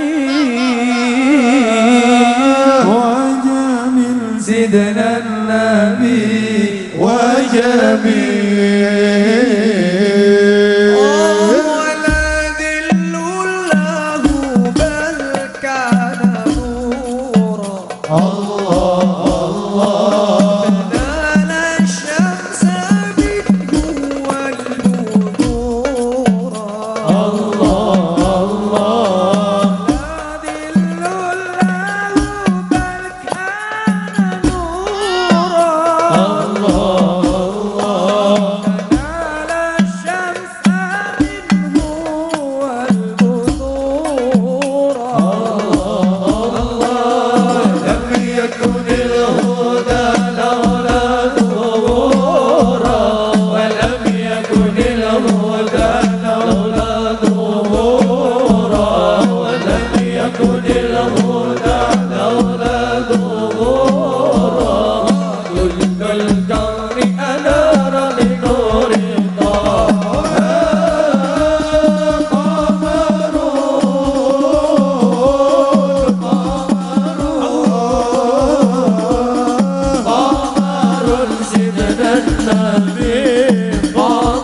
وجميل سيدنا النبي وجميل ولا ذل له بل كان نورا الله نال الشمس منه والنور الله الله لا ذل له بل كان نورا الله الله نال سيدنا النبي قمر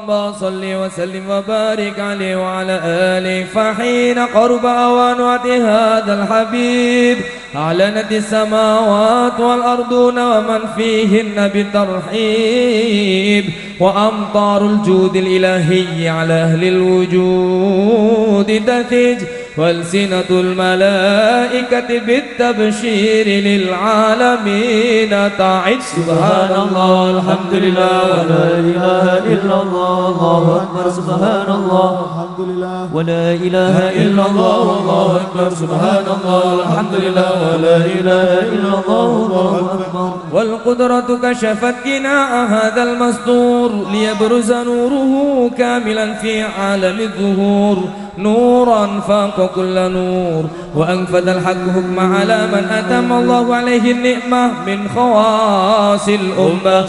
اللهم صل وسلم وبارك عليه وعلى آله. فحين قرب أوان وعد هذا الحبيب أعلنت السماوات والأرضون ومن فيهن بالترحيب، وأمطار الجود الإلهي على أهل الوجود تثج، والسنة الملائكة بالتبشير للعالمين تعد. سبحان الله الحمد لله ولا إله إلا الله، الله أكبر. سبحان الله الحمد لله ولا إله إلا الله، والله أكبر. سبحان الله الحمد لله ولا إله إلا الله، الله أكبر. والقدرة كشفت جناء هذا المستور ليبرز نوره كاملا في عالم الظهور، نورا فاق كل نور، وأنفذ الحق حكم على من أتم الله عليه النعمة من خواص الأمة،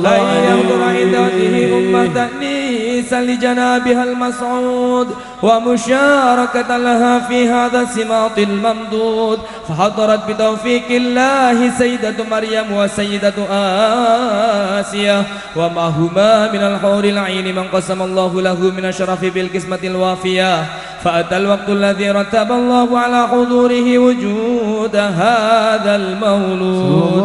أن يحضر عند وجهه أمة تأنيسا لجنابها المسعود ومشاركة لها في هذا السماط الممدود، فحضرت بتوفيق الله سيدة مريم وسيدة آسيا ومعهما من الحور العين من قسم الله له من الشرف بالقسمة الوافية. فأتى الوقت الذي رتب الله على حضوره وجود هذا المولود،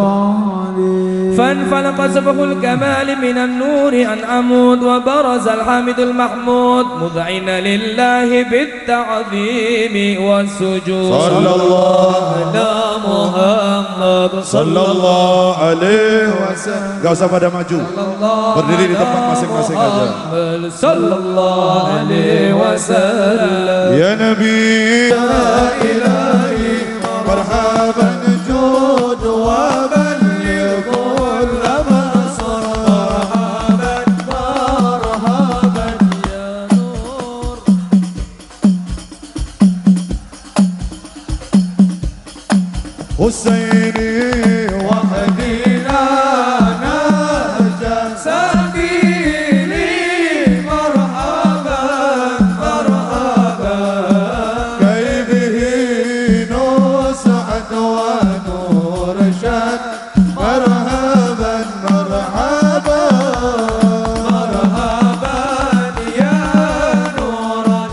فانفلق سبق الكمال من النور عن عمود، وبرز الحامد المحمود مذعنا لله بالتعظيم والسجود. صلى الله على محمد صلى الله عليه wasallam. Gak usah pada maju, berdiri di tempat masing-masing aja. Sallallahu alaihi wasallam. Ya Nabi ya ilahi marhaban jud wa balligh kull masar, marhaban marhaban ya nur. Husaini wahdina nahja sabili marhaban marhaban, kayfihi nus'ad wa nurshad, marhaban marhaban marhaban ya nuran.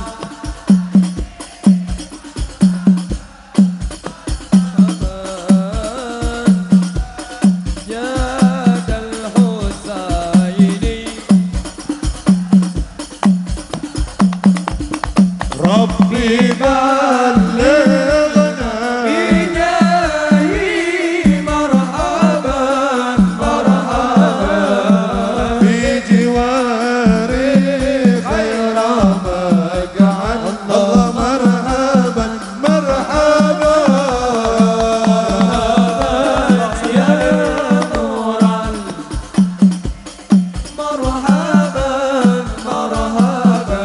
ربي بلغنا بجاهي مرحبا مرحبا، في جواري خير مقعد، الله مرحبا مرحبا يا نورا، مرحبا مرحبا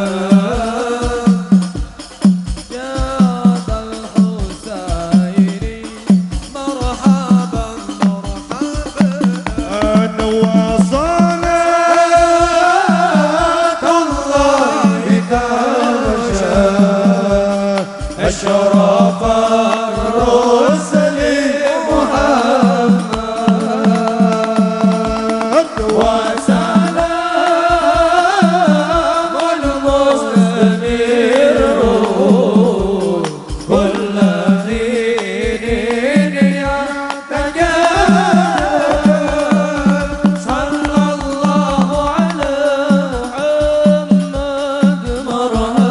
أشرف الرسل محمد، وسلام المستمر كل حين يتجلى. صلى الله على محمد مرحبا،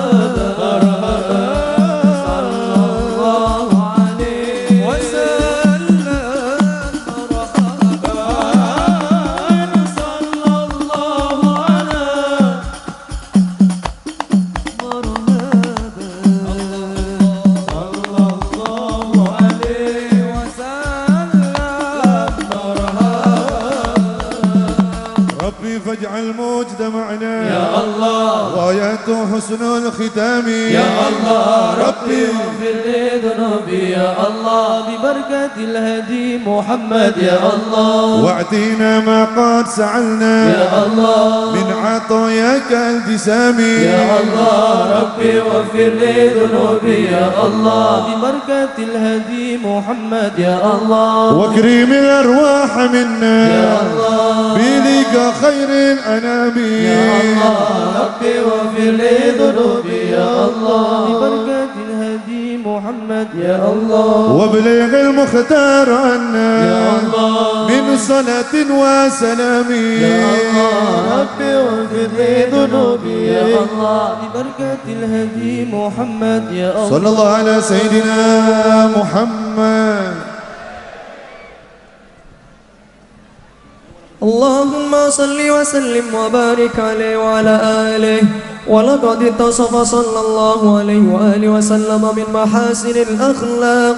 فاجعل موجد معنا يا الله، غايته وحسن الختام يا الله ربي اغفر لي ذنوبي يا الله ببركة الهدي محمد يا الله واعطينا ما قد سعلنا يا الله من عطاياك الجسام يا الله ربي واغفر لي ذنوبي يا الله ببركة الهدي محمد يا الله واكرم الأرواح منا يا الله بلقى خير الأنام يا الله ربي واغفر لي ذنوبي يا الله ببركة الهدي محمد يا الله وابلغ المختار عنا يا الله من صلاة وسلام يا الله ربي واغفر لي ذنوبي يا الله ببركة الهدي محمد يا الله صلى الله على سيدنا محمد. اللهم صل وسلم وبارك عليه وعلى آله. ولقد اتصف صلى الله عليه وآله وسلم من محاسن الأخلاق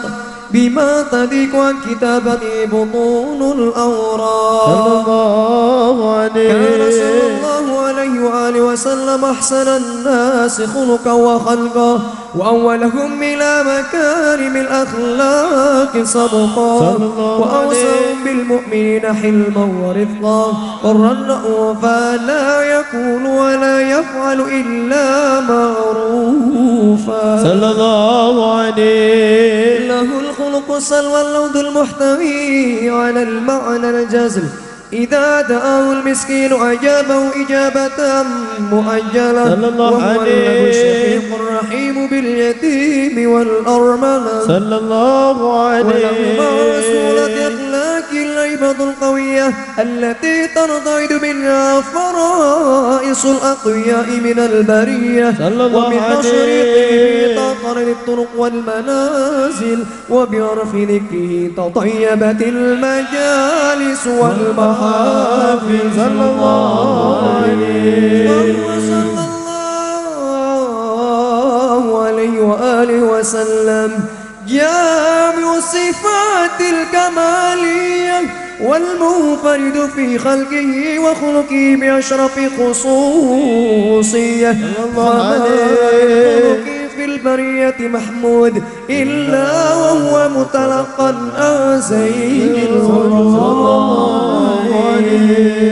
بما تضيق عن كتابته بطون الأوراق. صلى الله عليه كان صلى الله عليه وآله وسلم أحسن الناس خلقا وخلقا وأولهم إلى مكارم الأخلاق سبقا وأوسعهم بالمؤمنين حلما ورفقا قرا رؤوفا لا يقول ولا يفعل إلا معروفا. صلى الله عليه له الخلق السلوى اللوذ المحتوي على المعنى الجزل إذا دعاه المسكين أجابه إجابة مؤجلة. صلى الله وهو عليه الشفيق الرحيم باليتيم والأرملة. صلى الله عليه وله مع رسولة أخلاق العباد القوية التي ترتعد منها فرائص الأقوياء من البرية. صلى الله ومن عليه تشريقه تقرن الطرق والمنازل وبعرف ذكره تطيبت المجالس والمحافل. صلى الله عليه صلى الله عليه وآله وسلم جامع الصفات الكمالية والمنفرد في خلقه وخلقه بأشرف خصوصية. فما الخلق في البرية محمود إلا وهو متلقى عن سيد الخلق.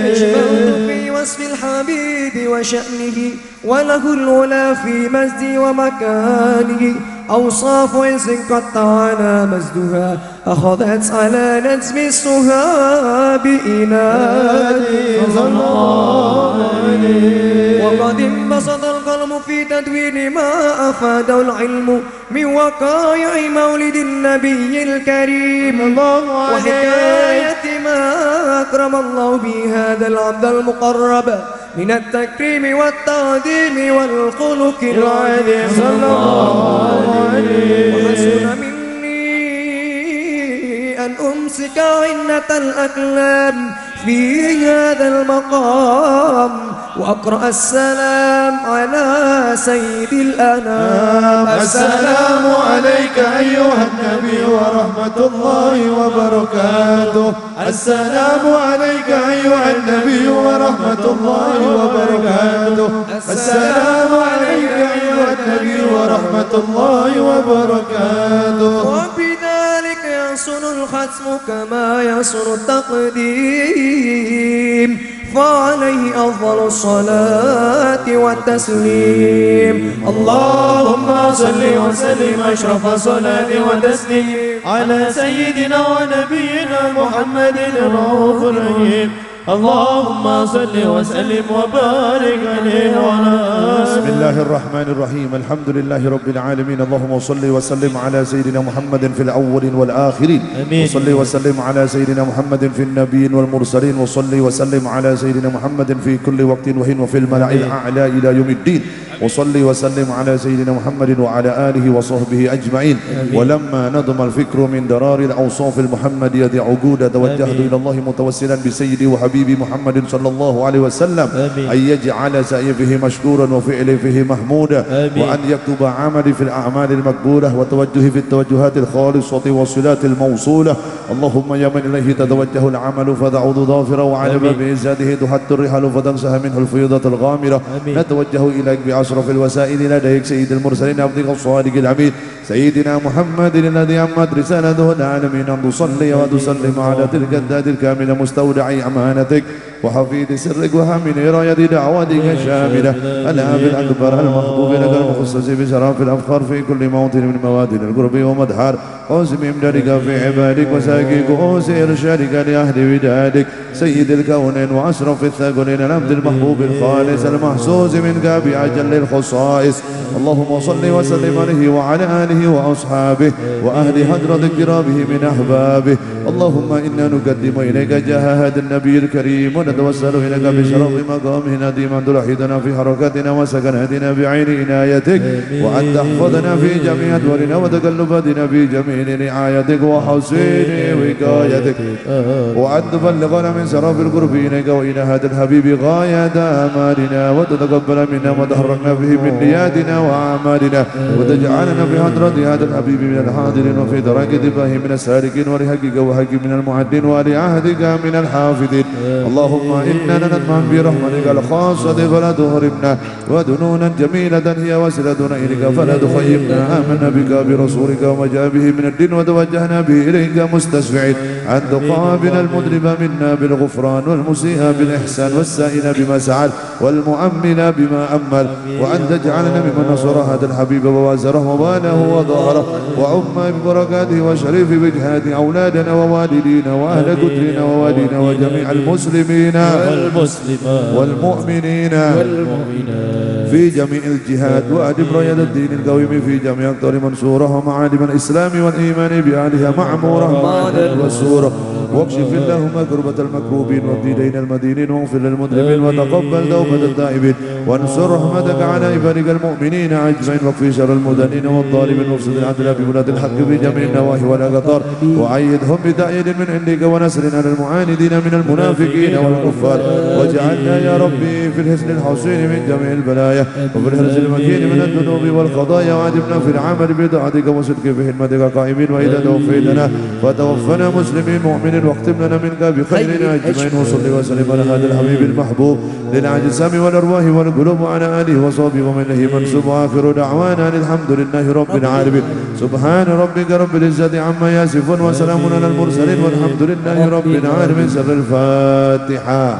أجمعت في وصف الحبيب وشأنه وله العلا في مجده ومكانه أوصاف عز قد تعالى مجدها أخذت على نجم السهاب إنادي. صلى الله عليه وقد انبسط القلم في تدوين ما أفاده العلم من وقائع مولد النبي الكريم وحكاية ما أكرم الله به هذا العبد المقرب من التكريم والتعظيم والخلق العظيم. صلى الله عليه وحسن مني أن أمسك عنة الأكلام في هذا المقام وأقرأ السلام على سيد الأنام. السلام عليك أيها النبي ورحمة الله وبركاته. السلام عليك أيها النبي ورحمة الله وبركاته. السلام عليك أيها النبي ورحمة الله وبركاته. وبذلك يحسن الختم كما يحسن التقديم فعليه أفضل الصلاة والتسليم. اللهم صل وسلم أشرف صلاة وتسليم على سيدنا ونبينا محمد الرؤوف الرحيم. اللهم صل وسلم وبارك عليه وعلى بسم الله الرحمن الرحيم. الحمد لله رب العالمين. اللهم صل وسلم على سيدنا محمد في الأولين والآخرين. آمين. وصل وسلم على سيدنا محمد في النبيين والمرسلين. وصل وسلم على سيدنا محمد في كل وقت وحين وفي الملأ الأعلى إلى يوم الدين. وصل وسلم على سيدنا محمد وعلى آله وصحبه أجمعين. ولما نظم الفكر من درار الأوصاف المحمدية عقودا توجهت إلى الله متوسلا بسيدي وحبيبي محمد صلى الله عليه وسلم أن يجعل سعي فيه مشكورا وفعلي فيه محمودا وأن يكتب عملي في الأعمال المقبولة وتوجهي في التوجهات الخالصة والصلات الموصولة. اللهم يا من إليه تتوجه العمل فتعود ظافرا وعلى باب عزته تحت الرحل فتنسها منه الفيضة الغامرة. نتوجه إليك بعصر بأشرف الوسائل لديك سيد المرسلين عبدك الصادق العميد سيدنا محمد الذي عمت رسالته العالمين أن تصلي وتسلم على تلك الذات الكاملة مستودع أمانتك وحفيد سرك وحامل راية دعوتك الشاملة الأب الأكبر المحبوب لك المخصص بشرف الأفخار في كل موطن من موادن القرب ومدحار أوسم إمدادك في عبادك وساقي كؤوس إرشادك لأهل ودادك سيد الكونين وأشرف الثقلين العبد المحبوب الخالص المحسوس منك بأجل الخصائص اللهم صل وسلم عليه وعلى آله وأصحابه وأهل حضرة اقترابه من أحبابه اللهم إنا نقدم إليك جاه هذا النبي الكريم ونتوسل إليك بشرف مقامه نديم أن تلحدنا في حركاتنا وسكناتنا بعين عنايتك وأن تحفظنا في جميع أدوارنا وتقلباتنا في جميع رعايتك وحسن وقايتك وأن تبلغنا من شرف القرب إليك وإلى هذا الحبيب غاية آمالنا وتتقبل منا وتحركنا به من نياتنا وأعمالنا وتجعلنا في حضرة هذا الحبيب من الحاضرين وفي درجة الله من السالكين ولحقك وحق من المعدين ولعهدك من الحافظين اللهم إننا نطمع برحمتك الخاصة فلا تهرمنا ودنونا جميلة هي وسيلتنا إليك فلا تخيبنا آمنا بك برسولك وما جاء به من الدين وتوجهنا به إليك مستشفعين أن تقابل المذنب منا بالغفران والمسيء بالإحسان والسائل بما سعد والمؤمل بما أمل وأن تجعلنا ممن نصر هذا الحبيب ووازره وبانه وظهره وعم ببركاته وشريف وجهات أولادنا ووالدينا وأهل قدرنا ووالدينا وجميع المسلمين والمؤمنين في جميع الجهات وأدم راية الدين القويم في جميع أقطار منصورة ومعالم الإسلام والإيمان بأهلها معمورة معدل والسورة واكشف اللهم كربة المكروبين وابدي دين المدينين واغفر للمذنبين وتقبل توبة التائبين وانصر رحمتك على عبادك المؤمنين أجمعين واكفي شر المدنين والظالمين وافسد العدل في بلاد الحق في جميع النواحي والأقطار وأيدهم بتأييد من عندك ونصر على المعاندين من المنافقين والكفار واجعلنا يا ربي في الحسن الحسين من جميع البلايا وفي الحرز المكين من الذنوب والقضايا وعجبنا في العمل بطاعتك وصدق في خدمتك قائمين وإذا توفيتنا فتوفنا مسلمين مؤمنين واختم لنا منك بخيرنا أجمعين وصل وسلم على هذا الحبيب المحبوب للأجسام والأرواح والقلوب وعلى آله وصحبه ومن له منسوب وآخر دعوانا الحمد لله رب العالمين سبحان ربك رب العزة عما يصفون وسلام على المرسلين والحمد لله رب العالمين سر الفاتحة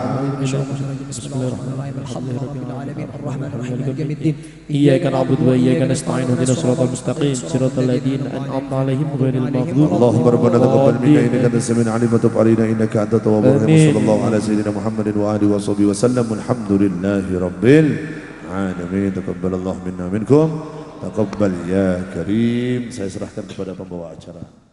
بسم الله الرحمن الرحيم الحمد لله رب العالمين الرحمن الرحيم مالك يوم الدين إياك نعبد وإياك نستعين اهدنا الصراط المستقيم صراط الذين أنعمت عليهم غير المغضوب اللهم ربنا تقبل منا إنك أنت السميع العليم وتب علينا إنك أنت التواب الرحيم وصلى الله على سيدنا محمد وآله وصحبه وسلم والحمد لله رب العالمين تقبل الله منا منكم تقبل ya Karim. Saya serahkan kepada pembawa acara.